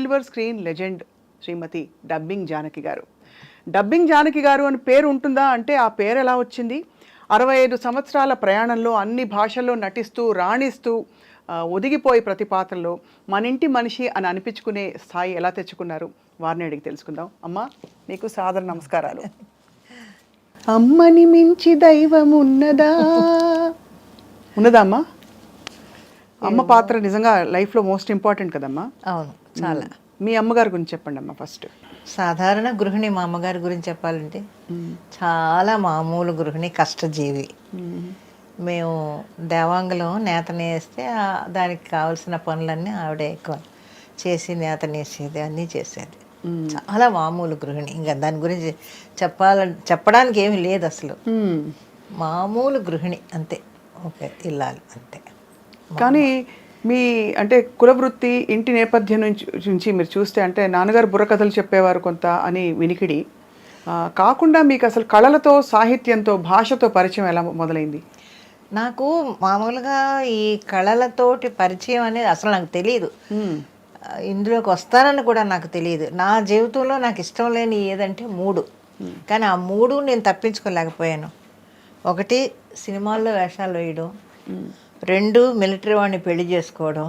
Silver screen legend శ్రీమతి dubbing Janaki గారు. Dubbing Janaki గారు అని పేరు ఉంటుందా అంటే ఆ పేరు ఎలా వచ్చింది? 65 సంవత్సరాల ప్రయాణంలో అన్ని భాషల్లో నటిస్తూ రాణిస్తూ ఒదిగిపోయి ప్రతి పాత్రలో మనింటి మనిషి అని అనిపించుకునే స్థాయి ఎలా తెచ్చుకున్నారు? వారిని అడిగి తెలుసుకుందాం. అమ్మా, మీకు సాదర నమస్కారాలు. అమ్మని మించి దైవం ఉన్నదా? ఉన్నదా అమ్మా? అమ్మ పాత్ర నిజంగా లైఫ్లో మోస్ట్ ఇంపార్టెంట్ కదమ్మా. అవును, చాలా. మీ అమ్మగారి గురించి చెప్పండి అమ్మా ఫస్ట్. సాధారణ గృహిణి. మా అమ్మగారి గురించి చెప్పాలంటే చాలా మామూలు గృహిణి, కష్టజీవి. మేము దేవాంగలం నేత నేస్తే దానికి కావాల్సిన పనులన్నీ ఆవిడే ఎక్కువ చేసి నేత నేసేది, అన్నీ చేసేది. చాలా మామూలు గృహిణి. ఇంకా దాని గురించి చెప్పడానికి ఏమీ లేదు అసలు. మామూలు గృహిణి అంతే, ఓకే, ఇల్లాలి అంతే. కానీ మీ అంటే కులవృత్తి, ఇంటి నేపథ్యం నుంచి మీరు చూస్తే అంటే నాన్నగారు బుర్రకథలు చెప్పేవారు కొంత అని వినికిడి. కాకుండా మీకు అసలు కళలతో, సాహిత్యంతో, భాషతో పరిచయం ఎలా మొదలైంది? నాకు మామూలుగా ఈ కళలతోటి పరిచయం అనేది అసలు నాకు తెలియదు. ఇందులోకి వస్తానని కూడా నాకు తెలియదు. నా జీవితంలో నాకు ఇష్టం లేని ఏదంటే 3. కానీ ఆ 3 నేను తప్పించుకోలేకపోయాను. 1 సినిమాల్లో వేషాలు వేయడం, 2 మిలిటరీ వాడిని పెళ్లి చేసుకోవడం,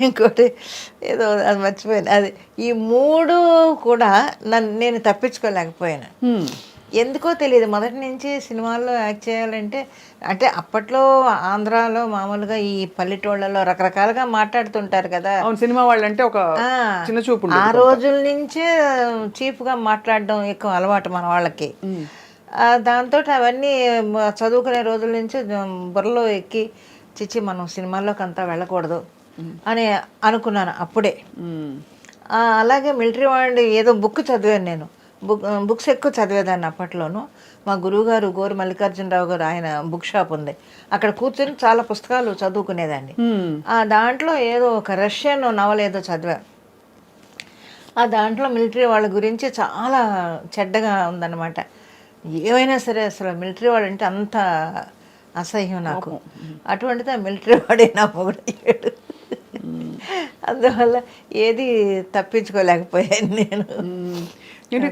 ఇంకోటి ఏదో అది మర్చిపోయాను. అది ఈ 3 కూడా నేను తప్పించుకోలేకపోయాను. ఎందుకో తెలియదు. మొదటి నుంచి సినిమాల్లో యాక్ట్ చేయాలంటే, అంటే అప్పట్లో ఆంధ్రాలో మామూలుగా ఈ పల్లెటూళ్ళలో రకరకాలుగా మాట్లాడుతుంటారు కదా. సినిమా వాళ్ళంటే ఒక చిన్న చూపు. ఆ రోజుల నుంచే చీప్గా మాట్లాడడం ఎక్కువ అలవాటు మన వాళ్ళకి. దాంతో అవన్నీ చదువుకునే రోజుల నుంచి బుర్రలో ఎక్కి చిచ్చి మనం సినిమాల్లోకి అంతా వెళ్ళకూడదు అని అనుకున్నాను అప్పుడే. అలాగే మిలిటరీ వాడి ఏదో బుక్ చదివాను నేను. బుక్స్ ఎక్కువ చదివేదాన్ని అప్పట్లోనూ. మా గురువుగారు గోరు మల్లికార్జునరావు గారు, ఆయన బుక్ షాప్ ఉంది, అక్కడ కూర్చొని చాలా పుస్తకాలు చదువుకునేదాన్ని. దాంట్లో ఏదో ఒక రష్యన్ నవల ఏదో చదివా. ఆ దాంట్లో మిలిటరీ వాళ్ళ గురించి చాలా చెడ్డగా ఉందన్నమాట. ఏమైనా సరే అసలు మిలిటరీ వాడు అంటే అంత అసహ్యం నాకు. అటువంటిది ఆ మిలిటరీ వాడే నా మొగుడయ్యాడు. అందువల్ల ఏది తప్పించుకోలేకపోయాను నేను.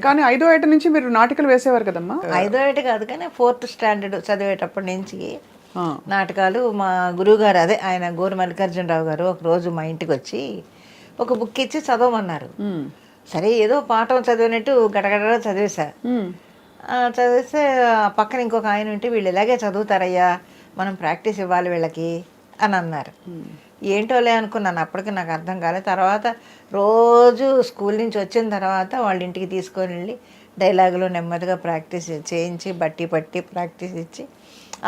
కానీ 5వ ఏట నుంచి మీరు నాటకాలు వేసేవారు కదమ్మా? 5వ ఏట కాదు, కానీ 4th స్టాండర్డ్ చదివేటప్పటి నుంచి నాటకాలు. మా గురువుగారు, అదే ఆయన గోరు మల్లికార్జునరావు గారు, ఒకరోజు మా ఇంటికి వచ్చి ఒక బుక్ ఇచ్చి చదవమన్నారు. సరే ఏదో పాఠం చదివినట్టు గడగడ చదివేశా. చదివిస్తే పక్కన ఇంకొక ఆయన ఉంటే, వీళ్ళు ఇలాగే చదువుతారయ్యా, మనం ప్రాక్టీస్ ఇవ్వాలి వీళ్ళకి అని అన్నారు. ఏంటోలే అనుకున్నాను. అప్పటికి నాకు అర్థం కాలేదు. తర్వాత రోజు స్కూల్ నుంచి వచ్చిన తర్వాత వాళ్ళ ఇంటికి తీసుకొని వెళ్ళి డైలాగులు నెమ్మదిగా ప్రాక్టీస్ చేయించి బట్టి పట్టి ప్రాక్టీస్ ఇచ్చి,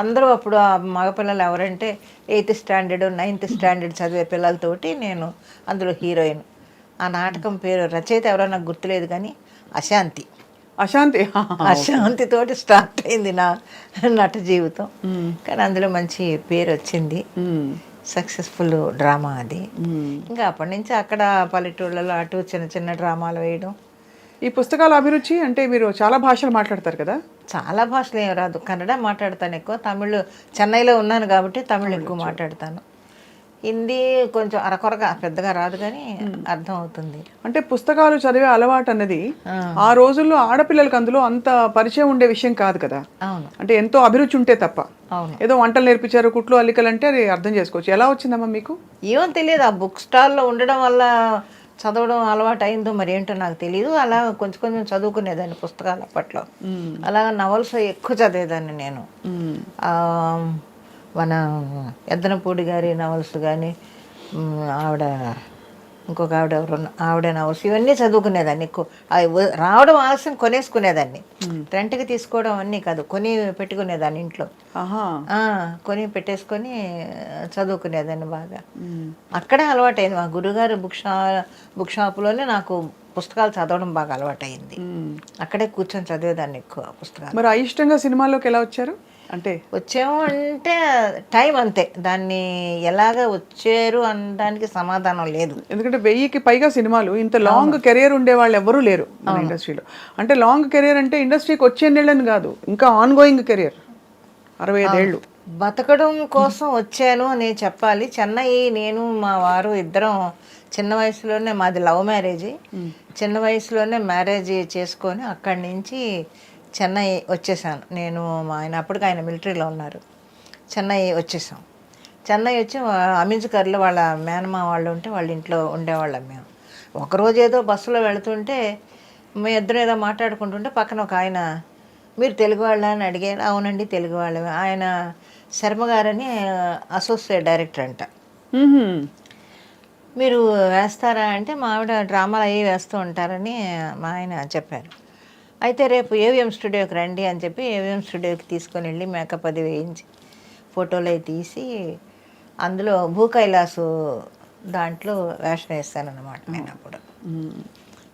అందరూ అప్పుడు ఆ మగపిల్లలు ఎవరంటే 8th స్టాండర్డ్ 9th స్టాండర్డ్ చదివే పిల్లలతోటి నేను అందులో హీరోయిన్. ఆ నాటకం పేరు రచయిత ఎవరో నాకు గుర్తులేదు, కానీ అశాంతి. అశాంతితోటి స్టార్ట్ అయింది నా నట జీవితం. కానీ అందులో మంచి పేరు వచ్చింది, సక్సెస్ఫుల్ డ్రామా అది. ఇంకా అప్పటి నుంచి అక్కడ పల్లెటూళ్ళలో అటు చిన్న చిన్న డ్రామాలు వేయడం. ఈ పుస్తకాల అభిరుచి అంటే మీరు చాలా భాషలు మాట్లాడతారు కదా? చాలా భాషలు ఏం రాదు. కన్నడ మాట్లాడతాను ఎక్కువ, తమిళ్ చెన్నైలో ఉన్నాను కాబట్టి తమిళ్ ఎక్కువ మాట్లాడతాను. హిందీ కొంచెం అరకొరగా, పెద్దగా రాదు కానీ అర్థం అవుతుంది. అంటే పుస్తకాలు చదివే అలవాటు అన్నది ఆ రోజుల్లో ఆడపిల్లలకి అందులో అంత పరిచయం ఉండే విషయం కాదు కదా. అవును, అంటే ఎంతో అభిరుచి ఉంటే తప్ప. అవును, ఏదో వంటలు నేర్పించారు, కుట్లు అల్లికలు అంటే అది అర్థం చేసుకోవచ్చు. ఎలా వచ్చిందమ్మా మీకు? ఏమో తెలియదు. ఆ బుక్ స్టాల్లో ఉండడం వల్ల చదవడం అలవాటు అయిందో మరి ఏంటో నాకు తెలియదు. అలా కొంచెం కొంచెం చదువుకునేదాన్ని పుస్తకాలు అప్పట్లో. అలాగా నవల్స్ ఎక్కువ చదివేదాన్ని నేను. మన ఎద్దనపూడి గారి నవల్స్ కానీ, ఆవిడ ఇంకొక ఆవిడ ఎవరు, ఆవిడ నవల్స్, ఇవన్నీ చదువుకునేదాన్ని ఎక్కువ. రావడం ఆలస్యం కొనేసుకునేదాన్ని. రెంట్కి తీసుకోవడం అన్నీ కాదు, కొని పెట్టుకునేదాన్ని ఇంట్లో. కొని పెట్టేసుకొని చదువుకునేదాన్ని బాగా. అక్కడే అలవాటైంది. మా గురుగారు బుక్ షాపులోనే నాకు పుస్తకాలు చదవడం బాగా అలవాటైంది. అక్కడే కూర్చొని చదివేదాన్ని ఎక్కువ పుస్తకాలు. మరి అయిష్టంగా సినిమాల్లోకి ఎలా వచ్చారు? అంటే వచ్చాము అంటే టైం అంతే. దాన్ని ఎలాగ వచ్చారు అనడానికి సమాధానం లేదు. ఎందుకంటే 1000కి పైగా సినిమాలు, ఇంత లాంగ్ కెరియర్ ఉండే వాళ్ళు ఎవరూ లేరు మన ఇండస్ట్రీలో. అంటే లాంగ్ కెరియర్ అంటే ఇండస్ట్రీకి వచ్చే నెలని కాదు, ఇంకా ఆన్ గోయింగ్ కెరియర్ 65 ఏళ్ళు. బతకడం కోసం వచ్చాను అని చెప్పాలి. చెన్నై నేను మా వారు ఇద్దరం చిన్న వయసులోనే, మాది లవ్ మ్యారేజ్, చిన్న వయసులోనే మ్యారేజ్ చేసుకొని అక్కడి నుంచి చెన్నై వచ్చేసాను నేను. మా ఆయన అప్పటికి ఆయన మిలిటరీలో ఉన్నారు. చెన్నై వచ్చేసాం. చెన్నై వచ్చి అమింజ్కర్లో వాళ్ళ మేనమా వాళ్ళు ఉంటే వాళ్ళ ఇంట్లో ఉండేవాళ్ళం మేము. ఒకరోజు ఏదో బస్సులో వెళుతుంటే మేము ఇద్దరం ఏదో మాట్లాడుకుంటుంటే పక్కన ఒక ఆయన, మీరు తెలుగు వాళ్ళ అని అడిగారు. అవునండి తెలుగు వాళ్ళమే. ఆయన శర్మ గారని అసోసియేట్ డైరెక్టర్ అంట. మీరు వేస్తారా అంటే మా ఆవిడ డ్రామాలు అవి వేస్తూ ఉంటారని మా ఆయన చెప్పారు. అయితే రేపు ఏవిఎం స్టూడియోకి రండి అని చెప్పి ఏవిఎం స్టూడియోకి తీసుకొని వెళ్ళి మేకప్ అది వేయించి ఫోటోలు అవి తీసి అందులో భూ కైలాసు దాంట్లో వేషం వేస్తానన్నమాట నేను అప్పుడు.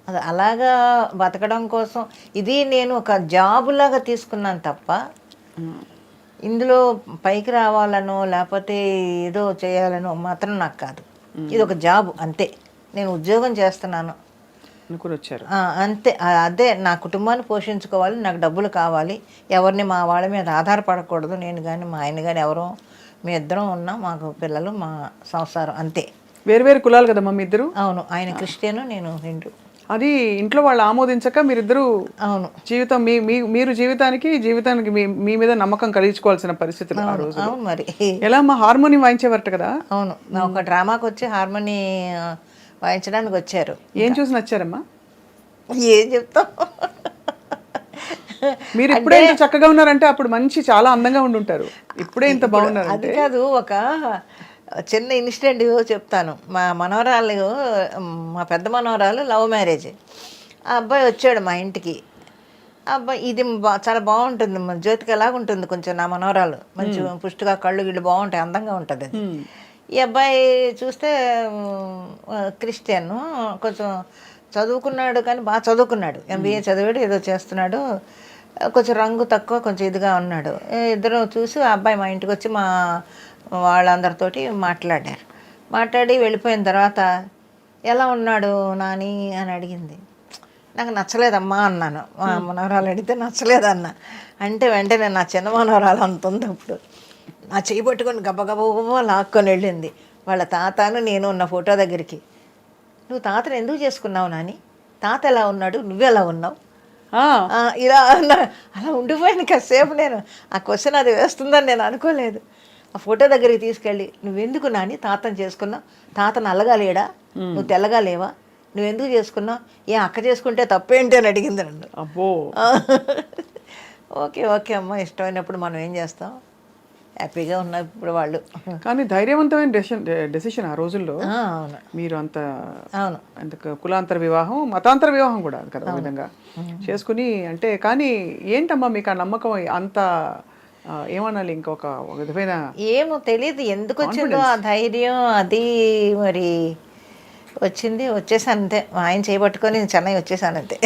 అది అలాగా బతకడం కోసం ఇది నేను ఒక జాబ్ లాగా తీసుకున్నాను తప్ప ఇందులో పైకి రావాలనో లేకపోతే ఏదో చేయాలనో మాత్రం నాకు కాదు. ఇది ఒక జాబ్ అంతే. నేను ఉద్యోగం చేస్తున్నాను అనుకుని వచ్చారు అంతే. అదే నా కుటుంబాన్ని పోషించుకోవాలి, నాకు డబ్బులు కావాలి, ఎవరిని మా వాళ్ళ మీద ఆధారపడకూడదు. నేను కానీ మా ఆయన కానీ ఎవరో మీ ఇద్దరం ఉన్నాం, మాకు పిల్లలు, మా సంసారం అంతే. వేరు వేరు కులాలు కదమ్మా మీ ఇద్దరు? అవును, ఆయన క్రిస్టియన్, నేను హిందూ. అది ఇంట్లో వాళ్ళు ఆమోదించక మీరిద్దరు అవును జీవితం మీరు జీవితానికి మీ మీద నమ్మకం కలిగించుకోవాల్సిన పరిస్థితులు ఆ రోజు. అవును మరి ఎలా అమ్మా? హార్మోనియం వాయించేవారట కదా? అవును, ఒక డ్రామాకి వచ్చి హార్మోని వాయించడానికి వచ్చారు. ఏం చూసి నచ్చారమ్మా? ఏం చెప్తాం, మీరు ఇప్పుడే ఇంత చక్కగా ఉన్నారంటే అప్పుడు మంచి చాలా అందంగా ఉండి ఉంటారు. ఇప్పుడే ఇంత బాగున్నారు. అది కాదు, ఒక చిన్న ఇన్సిడెంట్ చెప్తాను. మా మనవరాలు, మా పెద్ద మనవరాలు లవ్ మ్యారేజ్. ఆ అబ్బాయి వచ్చాడు మా ఇంటికి. ఆ అబ్బాయి ఇది చాలా బాగుంటుంది, జ్యోతికి ఎలాగ ఉంటుంది కొంచెం నా మనవరాలు, మంచి పుష్టిగా కళ్ళు గిళ్ళు బాగుంటాయి, అందంగా ఉంటుంది అది. ఈ అబ్బాయి చూస్తే క్రిస్టియన్, కొంచెం చదువుకున్నాడు కానీ బాగా చదువుకున్నాడు, ఎంబీఏ చదివాడు, ఏదో చేస్తున్నాడు, కొంచెం రంగు తక్కువ, కొంచెం ఇదిగా ఉన్నాడు. ఇద్దరు చూసి ఆ అబ్బాయి మా ఇంటికి వచ్చి మా వాళ్ళందరితోటి మాట్లాడి వెళ్ళిపోయిన తర్వాత ఎలా ఉన్నాడు నాని అని అడిగింది. నాకు నచ్చలేదమ్మా అన్నాను. మా మనవరాలు అడిగితే నచ్చలేదన్న అంటే వెంటనే నా చిన్న మనవరాలు అంత ఉంది అప్పుడు నా చేయి పట్టుకొని గబగబా లాక్కొని వెళ్ళింది వాళ్ళ తాతను నేను ఉన్న ఫోటో దగ్గరికి. నువ్వు తాతను ఎందుకు చేసుకున్నావు నాని? తాత ఎలా ఉన్నాడు, నువ్వెలా ఉన్నావు? ఇలా అలా ఉండిపోయాను కాసేపు. నేను ఆ క్వశ్చన్ అది వేస్తుందని నేను అనుకోలేదు. ఆ ఫోటో దగ్గరికి తీసుకెళ్ళి, నువ్వెందుకు నాని తాతను చేసుకున్నావు? తాత నల్లగా లేడా, నువ్వు తెల్లగా లేవా, నువ్వెందుకు చేసుకున్నావు? ఏ అక్క చేసుకుంటే తప్పేంటి అని అడిగింది నన్ను. అబ్బో ఓకే అమ్మ, ఇష్టమైనప్పుడు మనం ఏం చేస్తాం, హ్యాపీగా ఉన్నారు ఇప్పుడు వాళ్ళు. కానీ ధైర్యవంతమైన డెసిషన్ ఆ రోజుల్లో. అవును, మీరు అంత అవును, అంత కులాంతర వివాహం, మతాంతర వివాహం కూడా కదా ఆ విధంగా చేసుకుని అంటే. కానీ ఏంటమ్మా మీకు ఆ నమ్మకం అంత ఏమనాలి, ఇంకొక విధమైన ఏమో తెలియదు ఎందుకు వచ్చిందో ఆ ధైర్యం, అది మరి వచ్చేసాను అంతే. ఆయన చేయబట్టుకొని చెన్నై వచ్చేసాను అంతే.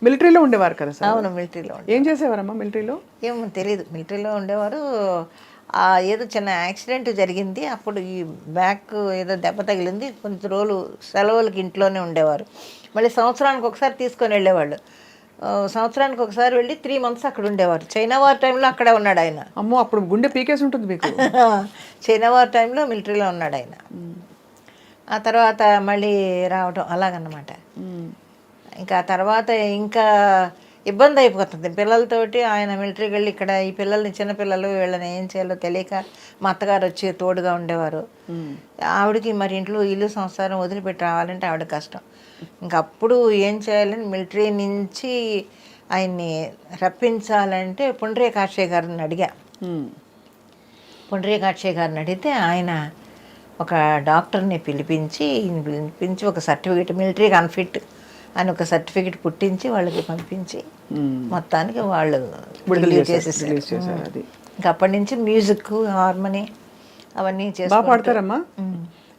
మిలిటరీలో ఉండేవారు కదా సార్? అవును, మిలిటరీలో. ఏం చేసేవారమ్మా మిలిటరీలో? ఏమో తెలియదు, మిలిటరీలో ఉండేవారు. ఏదో చిన్న యాక్సిడెంట్ జరిగింది, అప్పుడు ఈ బ్యాక్ ఏదో దెబ్బ తగిలింది, కొంచెం రోజులు సెలవులకి ఇంట్లోనే ఉండేవారు. మళ్ళీ సంవత్సరానికి ఒకసారి తీసుకొని వెళ్ళేవాళ్ళు. సంవత్సరానికి ఒకసారి వెళ్ళి 3 months అక్కడ ఉండేవారు. చైనా వార్ టైంలో అక్కడే ఉన్నాడు ఆయన. అమ్మో, అప్పుడు గుండె పీకేసి ఉంటుంది మీకు. చైనా వార్ టైంలో మిలిటరీలో ఉన్నాడు ఆయన. ఆ తర్వాత మళ్ళీ రావటం అలాగన్నమాట. ఇంకా తర్వాత ఇంకా ఇబ్బంది అయిపోతుంది పిల్లలతోటి. ఆయన మిలిటరీకి వెళ్ళి ఇక్కడ ఈ పిల్లల్ని, చిన్నపిల్లలు, వీళ్ళని ఏం చేయాలో తెలియక మా అత్తగారు వచ్చి తోడుగా ఉండేవారు. ఆవిడకి మరి ఇంట్లో ఇల్లు సంసారం వదిలిపెట్టి రావాలంటే ఆవిడ కష్టం. ఇంకప్పుడు ఏం చేయాలని మిలిటరీ నుంచి ఆయన్ని రప్పించాలంటే పుండ్రేకాక్షయ్య గారిని అడిగా. పుండ్రేకాక్షయ్య గారిని అడిగితే ఆయన ఒక డాక్టర్ని పిలిపించి ఒక సర్టిఫికేట్, మిలిటరీకి అన్ఫిట్ అని ఒక సర్టిఫికేట్ పుట్టించి వాళ్ళకి పంపించి మొత్తానికి వాళ్ళు రిలీవ్ చేసేసారు. ఇంకా అప్పటి నుంచి మ్యూజిక్, హార్మోని అవన్నీ చేసి. పాడతారమ్మా?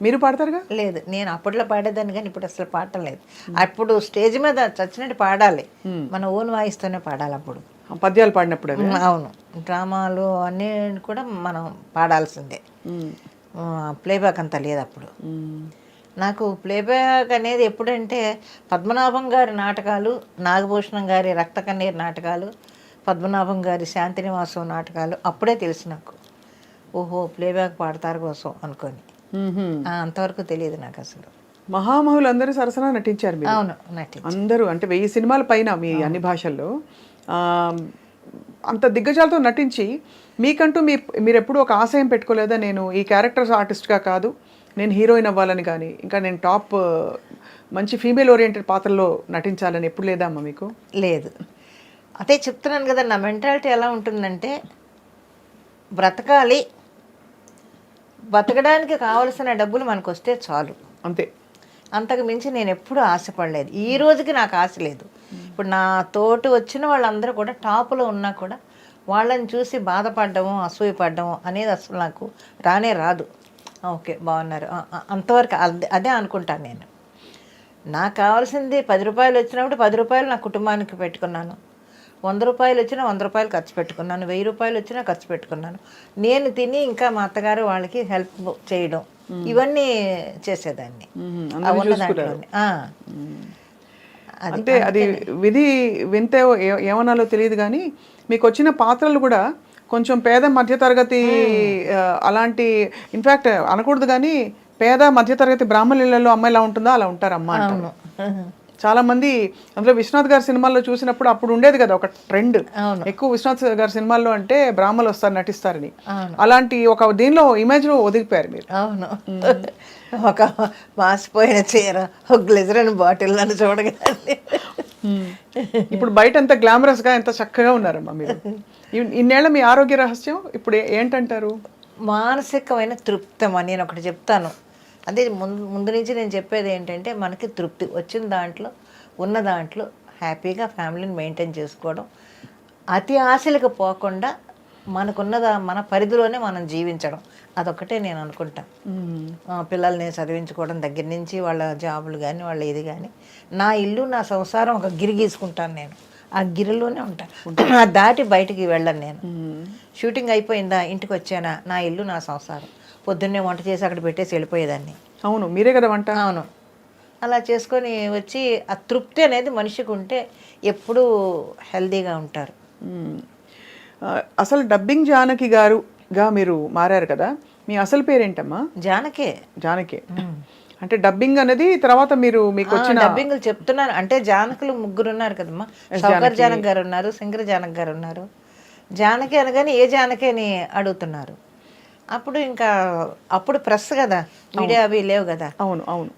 మీరు పాడతారుగా? లేదు, నేను అప్పట్లో పాడేదాన్ని కానీ ఇప్పుడు అసలు పాడటం లేదు. అప్పుడు స్టేజ్ మీద చచ్చినట్టు పాడాలి, మన ఓన్ వాయిస్తోనే పాడాలి. అప్పుడు పద్యాలు పాడినప్పుడు? అవును, డ్రామాలు అన్నీ కూడా మనం పాడాల్సిందే. ప్లేబ్యాక్ అంతా లేదు అప్పుడు. నాకు ప్లేబ్యాక్ అనేది ఎప్పుడంటే పద్మనాభం గారి నాటకాలు, నాగభూషణం గారి రక్త కన్నీరు నాటకాలు, పద్మనాభం గారి శాంతినివాసం నాటకాలు అప్పుడే తెలుసు నాకు. ఓహో ప్లేబ్యాక్ పాడతారు కోసం అనుకొని. అంతవరకు తెలియదు నాకు అసలు. మహామహులు అందరూ సరసన నటించారు మీరు. అవును, నటి అందరూ అంటే 1000 సినిమాల పైన మీ అన్ని భాషల్లో ఆ, అంత దిగ్గజాలతో నటించి మీకంటూ మీరు ఎప్పుడూ ఒక ఆశయం పెట్టుకోలేదా, నేను ఈ క్యారెక్టర్స్ ఆర్టిస్ట్గా కాదు నేను హీరోయిన్ అవ్వాలని కానీ ఇంకా నేను టాప్ మంచి ఫీమేల్ ఓరియంటెడ్ పాత్రలో నటించాలని ఎప్పుడు లేదా అమ్మ మీకు? లేదు. అదే చెప్తున్నాను కదా, నా మెంటాలిటీ ఎలా ఉంటుందంటే బ్రతకాలి, బతకడానికి కావలసిన డబ్బులు మనకు వస్తే చాలు, అంతే. అంతకు మించి నేను ఎప్పుడూ ఆశపడలేదు. ఈ రోజుకి నాకు ఆశ లేదు. ఇప్పుడు నా తోటి వచ్చిన వాళ్ళందరూ కూడా టాపులో ఉన్నా కూడా వాళ్ళని చూసి బాధపడ్డము, అసూయపడ్డము అనేది అసలు నాకు రానే రాదు. ఓకే బాగున్నారు అంతవరకు అదే అనుకుంటాను నేను. నాకు కావాల్సింది 10 రూపాయలు వచ్చినప్పుడు 10 రూపాయలు నా కుటుంబానికి పెట్టుకున్నాను, 100 రూపాయలు వచ్చినా 100 రూపాయలు ఖర్చు పెట్టుకున్నాను, 1000 రూపాయలు వచ్చినా ఖర్చు పెట్టుకున్నాను. నేను తిని ఇంకా మా అత్తగారు వాళ్ళకి హెల్ప్ చేయడం ఇవన్నీ చేసేదాన్ని. ఉన్న దాంట్లోనే. అంటే అది విధి వింతే ఏమనాలో తెలియదు కానీ మీకు వచ్చిన పాత్రలు కూడా కొంచెం పేద మధ్యతరగతి అలాంటి, ఇన్ఫ్యాక్ట్ అనకూడదు కానీ పేద మధ్యతరగతి బ్రాహ్మణ ఇళ్లలో అమ్మాయి ఎలా ఉంటుందో అలా ఉంటారు అమ్మ అంటారు చాలా మంది. అందులో విశ్వనాథ్ గారి సినిమాల్లో చూసినప్పుడు అప్పుడు ఉండేది కదా ఒక ట్రెండ్, ఎక్కువ విశ్వనాథ్ గారి సినిమాల్లో అంటే బ్రాహ్మణులు వస్తారు నటిస్తారని, అలాంటి ఒక దీనిలో ఇమేజ్ లో ఒదిగిపోయారు మీరు. అవును, ఒక మాసిపోయిన చీర, ఒక గ్లిజరిన్ బాటిల్ నన్ను చూడగానే. ఇప్పుడు బయట ఎంత గ్లామరస్ గా ఎంత చక్కగా ఉన్నారమ్మా మీరు. ఇన్నేళ్ల మీ ఆరోగ్య రహస్యం ఇప్పుడు ఏంటంటారు? మానసికమైన తృప్తమా. నేను ఒకటి చెప్తాను, అదే ముందు నుంచి నేను చెప్పేది ఏంటంటే మనకి తృప్తి వచ్చిన దాంట్లో, ఉన్న దాంట్లో హ్యాపీగా ఫ్యామిలీని మెయింటైన్ చేసుకోవడం, అతి ఆశలకు పోకుండా మనకున్నదా మన పరిధిలోనే మనం జీవించడం, అదొకటే నేను అనుకుంటాను. పిల్లల్ని చదివించుకోవడం దగ్గర నుంచి వాళ్ళ జాబులు కానీ వాళ్ళ ఇది కానీ, నా ఇల్లు నా సంసారం ఒక గిరి గీసుకుంటాను నేను, ఆ గిరిలోనే ఉంటాను, ఆ దాటి బయటికి వెళ్ళను నేను. షూటింగ్ అయిపోయిందా ఇంటికి వచ్చానా, నా ఇల్లు నా సంసారం, పొద్దున్నే వంట చేసి అక్కడ పెట్టేసి వెళ్ళిపోయేదాన్ని. అవును, మీరే కదా వంట. అవును, అలా చేసుకొని వచ్చి ఆ తృప్తి అనేది మనిషికి ఉంటే ఎప్పుడూ హెల్దీగా ఉంటారు. అసలు డబ్బింగ్ జానకి గారుగా మీరు మారారు కదా, మీ అసలు పేరేంటమ్మా? జానకే. జానకే అంటే డబ్బింగ్ అనేది తర్వాత మీరు మీకు వచ్చిన డబ్బింగ్లు చెప్తున్నాను అంటే జానకులు 3 ఉన్నారు కదమ్మా. సౌకర్ జానక్ గారు ఉన్నారు, సింగర్ జానక్ గారు ఉన్నారు. జానకి అనగానే ఏ జానకి అని అడుగుతున్నారు. అప్పుడు ఇంకా అప్పుడు ప్రెస్ కదా, మీడియా అవి లేవు కదా. అవును అవును.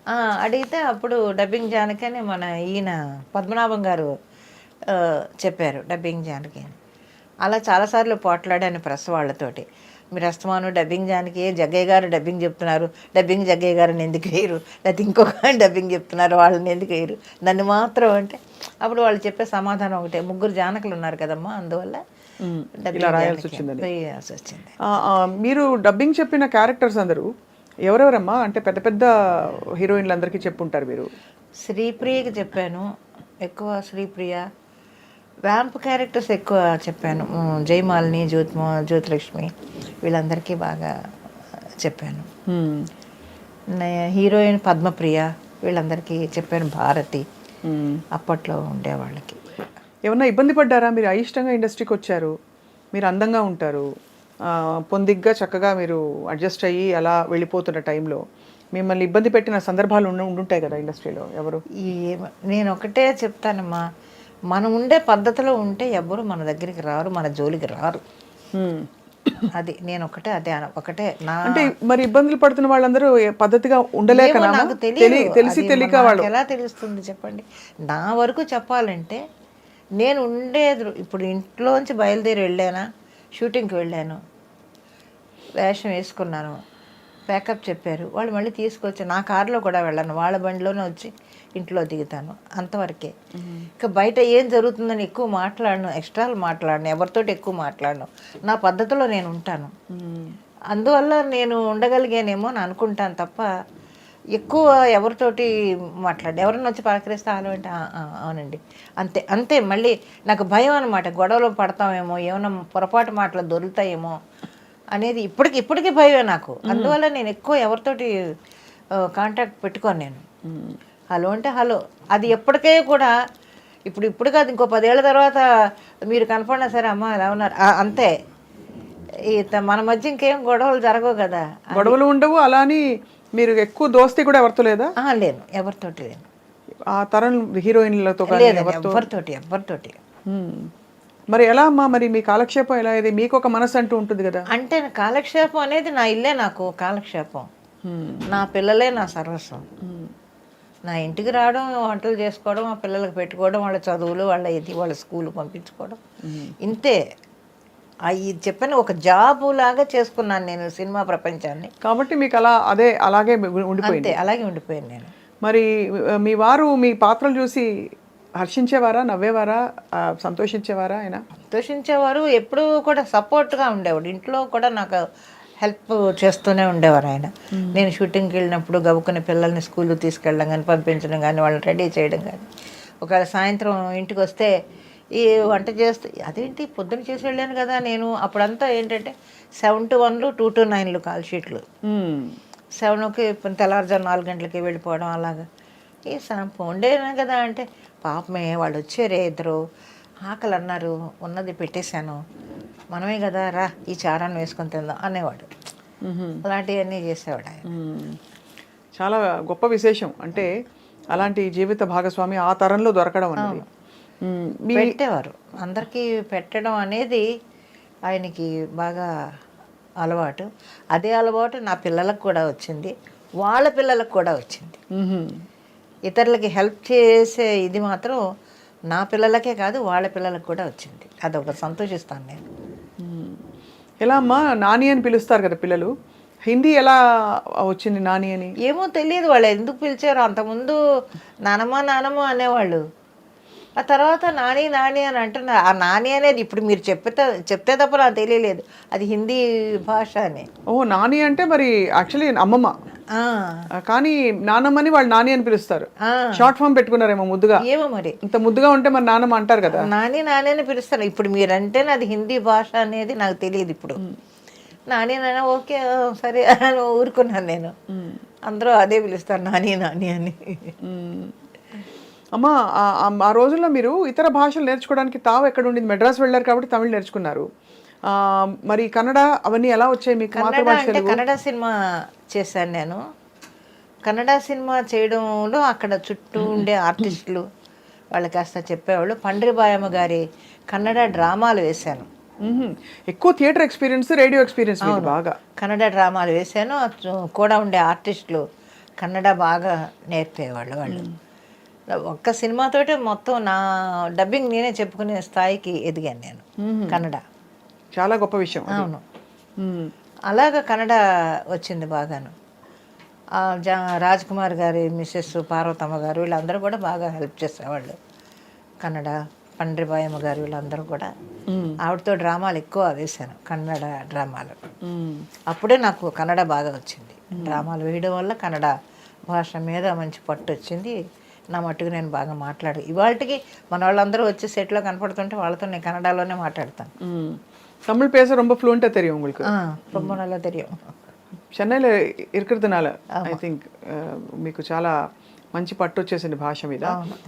అడిగితే అప్పుడు డబ్బింగ్ జానకి అని మన ఈయన పద్మనాభం గారు చెప్పారు డబ్బింగ్ జానకి అని. అలా చాలాసార్లు పోట్లాడాను ప్రెస్ వాళ్ళతోటి, మీరు అస్తమాను డబ్బింగ్ జానకి, జగ్గయ్య గారు డబ్బింగ్ చెప్తున్నారు, డబ్బింగ్ జగ్గయ్య గారిని ఎందుకు వేయరు, లేకపోతే ఇంకొక డబ్బింగ్ చెప్తున్నారు వాళ్ళని ఎందుకు వేయరు, నన్ను మాత్రం అంటే అప్పుడు వాళ్ళు చెప్పే సమాధానం ఒకటే, 3 జానకులు ఉన్నారు కదమ్మా, అందువల్ల రాయాల్సి వచ్చింది. మీరు డబ్బింగ్ చెప్పిన క్యారెక్టర్స్ అందరూ ఎవరెవరమ్మా? అంటే పెద్ద పెద్ద హీరోయిన్లు అందరికీ చెప్పుంటారు మీరు. శ్రీప్రియకి చెప్పాను ఎక్కువ, శ్రీప్రియ. వ్యాంప్ క్యారెక్టర్స్ ఎక్కువ చెప్పాను, జయమాలిని, జ్యోతిలక్ష్మి వీళ్ళందరికీ బాగా చెప్పాను. హీరోయిన్ పద్మప్రియ వీళ్ళందరికీ చెప్పాను, భారతి అప్పట్లో ఉండేవాళ్ళకి. ఏమన్నా ఇబ్బంది పడ్డారా? మీరు అయిష్టంగా ఇండస్ట్రీకి వచ్చారు, మీరు అందంగా ఉంటారు, పొందిగ్గా చక్కగా మీరు అడ్జస్ట్ అయ్యి అలా వెళ్ళిపోతున్న టైంలో మిమ్మల్ని ఇబ్బంది పెట్టిన సందర్భాలు ఉండుంటాయి కదా ఇండస్ట్రీలో ఎవరు? నేను ఒకటే చెప్తానమ్మా, మనం ఉండే పద్ధతిలో ఉంటే ఎవరు మన దగ్గరికి రారు, మన జోలికి రారు. అది నేను ఒకటే నా అంటే మరి ఇబ్బందులు పడుతున్న వాళ్ళందరూ పద్ధతిగా ఉండలేక నాకు తెలియక వాళ్ళు ఎలా తెలుస్తుంది చెప్పండి. నా వరకు చెప్పాలంటే నేను ఉండేది ఇప్పుడు ఇంట్లోంచి బయలుదేరి వెళ్ళానా, షూటింగ్కి వెళ్ళాను, వేషం వేసుకున్నాను, ప్యాకప్ చెప్పారు, వాళ్ళు మళ్ళీ తీసుకొచ్చి నా కారులో కూడా వెళ్ళాను, వాళ్ళ బండిలోనే వచ్చి ఇంట్లో దిగుతాను, అంతవరకే. ఇంకా బయట ఏం జరుగుతుందని ఎక్కువ మాట్లాడను, ఎక్స్ట్రాలు మాట్లాడను, ఎవరితోటి ఎక్కువ మాట్లాడను, నా పద్ధతిలో నేను ఉంటాను. అందువల్ల నేను ఉండగలిగానేమో అని అనుకుంటాను తప్ప ఎక్కువ ఎవరితోటి ఎవరన్నా వచ్చి పలకరిస్తే అంటే అవునండి అంతే అంతే. మళ్ళీ నాకు భయం అనమాట, గొడవలో పడతామేమో, ఏమైనా పొరపాటు మాటలు దొరుకుతాయేమో అనేది ఇప్పటికీ భయమే నాకు. అందువల్ల నేను ఎక్కువ ఎవరితోటి కాంటాక్ట్ పెట్టుకోను నేను. హలో అంటే హలో, అది ఎప్పటికే కూడా ఇప్పుడు కాదు, ఇంకో 10 ఏళ్ళ తర్వాత మీరు కనపడినా సరే అమ్మ ఎలా ఉన్నారు అంతే. మన మధ్య ఇంకేం గొడవలు జరగవు కదా. గొడవలు ఉండవు, అలాని మీరు ఎక్కువ దోస్తీ కూడా ఎవరితో లేదా? లేను, ఎవరితోటి లేను. ఆ తరం హీరోయిన్లతో కానీ లేదండి, ఎవరితోటి. మరి ఎలా అమ్మా, మరి మీ కాలక్షేపం ఎలా? ఇది మీకు ఒక మనసు అంటూ ఉంటుంది కదా. అంటే కాలక్షేపం అనేది నా ఇల్లే నాకు కాలక్షేపం. నా పిల్లలే నా సర్వస్వం. నా ఇంటికి రావడం, వంటలు చేసుకోవడం, ఆ పిల్లలకు పెట్టుకోవడం, వాళ్ళ చదువులు, వాళ్ళ స్కూల్ పంపించుకోవడం, ఇంతే. ఇది చెప్పాను, ఒక జాబు లాగా చేసుకున్నాను నేను సినిమా ప్రపంచాన్ని. కాబట్టి మీకు అలాగే ఉండిపోయింది. అంతే, అలాగే ఉండిపోయాను నేను. మరి మీ వారు మీ పాత్రలు చూసి హర్షించేవారా, నవ్వేవారా, సంతోషించేవారా? ఆయన సంతోషించేవారు, ఎప్పుడూ కూడా సపోర్ట్గా ఉండేవాడు. ఇంట్లో కూడా నాకు హెల్ప్ చేస్తూనే ఉండేవారు ఆయన. నేను షూటింగ్కి వెళ్ళినప్పుడు గబుక్కుని పిల్లల్ని స్కూల్కి తీసుకెళ్ళడం కానీ, పంపించడం కానీ, వాళ్ళని రెడీ చేయడం కానీ. ఒకవేళ సాయంత్రం ఇంటికి వస్తే ఈ వంట చేస్తూ, అదేంటి పొద్దున్న చేసి వెళ్ళాను కదా నేను. అప్పుడంతా ఏంటంటే 7 to 1, 2 to 9 కాల్ షీట్లు. 7కి తెల్లారుజాము 4 గంటలకి వెళ్ళిపోవడం అలాగా. ఈ ఉండేనా కదా అంటే, పాపమే వాళ్ళు వచ్చారే ఇద్దరు, ఆకలి అన్నారు, ఉన్నది పెట్టేశాను, మనమే కదా, రా ఈ చారాన్ని వేసుకొని తిందాం అనేవాడు. అలాంటివన్నీ చేసేవాడు ఆయన. చాలా గొప్ప విశేషం. అంటే అలాంటి జీవిత భాగస్వామి ఆ తరంలో దొరకడం అనేది. పెట్టేవారు, అందరికీ పెట్టడం అనేది ఆయనకి బాగా అలవాటు. అదే అలవాటు నా పిల్లలకు కూడా వచ్చింది, వాళ్ళ పిల్లలకు కూడా వచ్చింది. ఇతరులకి హెల్ప్ చేసే ఇది మాత్రం నా పిల్లలకే కాదు, వాళ్ళ పిల్లలకు కూడా వచ్చింది. అదొక సంతోషిస్తాను నేను. ఎలా అమ్మా, నాని అని పిలుస్తారు కదా పిల్లలు, హిందీ ఎలా వచ్చింది నాని అని? ఏమో తెలియదు వాళ్ళు ఎందుకు పిలిచారో. అంతకుముందు నానమ్మ అనేవాళ్ళు, ఆ తర్వాత నాని అని అంటున్నారు. ఆ నాని అనేది ఇప్పుడు మీరు చెప్తే తప్ప నాకు తెలియలేదు అది హిందీ భాష అని. ఓ, నాని అంటే మరి యాక్చువల్లీ అమ్మమ్మ, కానీ నానమ్మని వాళ్ళు నాని అని పిలుస్తారు. షార్ట్ ఫామ్ పెట్టుకున్నారేమో ముద్దుగా. ఏమో మరి, ఇంత ముద్దుగా ఉంటే మరి నానమ్మ అంటారు కదా. నాని అని పిలుస్తారు. ఇప్పుడు మీరంటే అది హిందీ భాష అనేది నాకు తెలియదు. ఇప్పుడు నాని ఓకే సరే అని ఊరుకున్నాను నేను. అందరూ అదే పిలుస్తారు, నాని అని. అమ్మా, ఆ రోజుల్లో మీరు ఇతర భాషలు నేర్చుకోవడానికి తావు ఎక్కడ ఉండింది? మెడ్రాస్ వెళ్ళారు కాబట్టి తమిళ్ నేర్చుకున్నారు. మరి కన్నడ అవన్నీ ఎలా వచ్చాయి మీకు? కన్నడ సినిమా చేశాను నేను. కన్నడ సినిమా చేయడంలో అక్కడ చుట్టూ ఉండే ఆర్టిస్టులు వాళ్ళు కాస్త చెప్పేవాళ్ళు. పండ్రిబాయమ్మ గారి కన్నడ డ్రామాలు వేశాను. ఎక్కువ థియేటర్ ఎక్స్పీరియన్స్, రేడియో ఎక్స్పీరియన్స్ బాగా. కన్నడ డ్రామాలు వేశాను. కూడా ఉండే ఆర్టిస్టులు కన్నడ బాగా నేర్పేవాళ్ళు వాళ్ళు. ఒక్క సినిమాతోటే మొత్తం నా డబ్బింగ్ నేనే చెప్పుకునే స్థాయికి ఎదిగాను నేను కన్నడ. చాలా గొప్ప విషయం. అవును, అలాగా కన్నడ వచ్చింది బాగాను. రాజ్ కుమార్ గారి మిస్సెస్ పార్వతమ్మ గారు వీళ్ళందరూ కూడా బాగా హెల్ప్ చేసేవాళ్ళు. కన్నడ పండ్రిబాయమ్మ గారు వీళ్ళందరూ కూడా ఆవిడతో డ్రామాలు ఎక్కువ వేశాను, కన్నడ డ్రామాలు. అప్పుడే నాకు కన్నడ బాగా వచ్చింది. డ్రామాలు వేయడం వల్ల కన్నడ భాష మీద మంచి పట్టు వచ్చింది. నా మట్టుకు నేను బాగా మాట్లాడు. ఇవాళకి మన వాళ్ళందరూ వచ్చి సెట్లో కనపడుతుంటే వాళ్ళతో నేను కన్నడలోనే మాట్లాడతాను. தமிழ் பேச ரொம்ப ஃப்ளூயண்டா தெரியும் உங்களுக்கு? ரொம்ப நல்லா தெரியும். చెన్నైలో ఇరుకుతునాల ఐ థింక్ మీకు చాలా మంచి పట్టు వచ్చేసింది భాష మీద.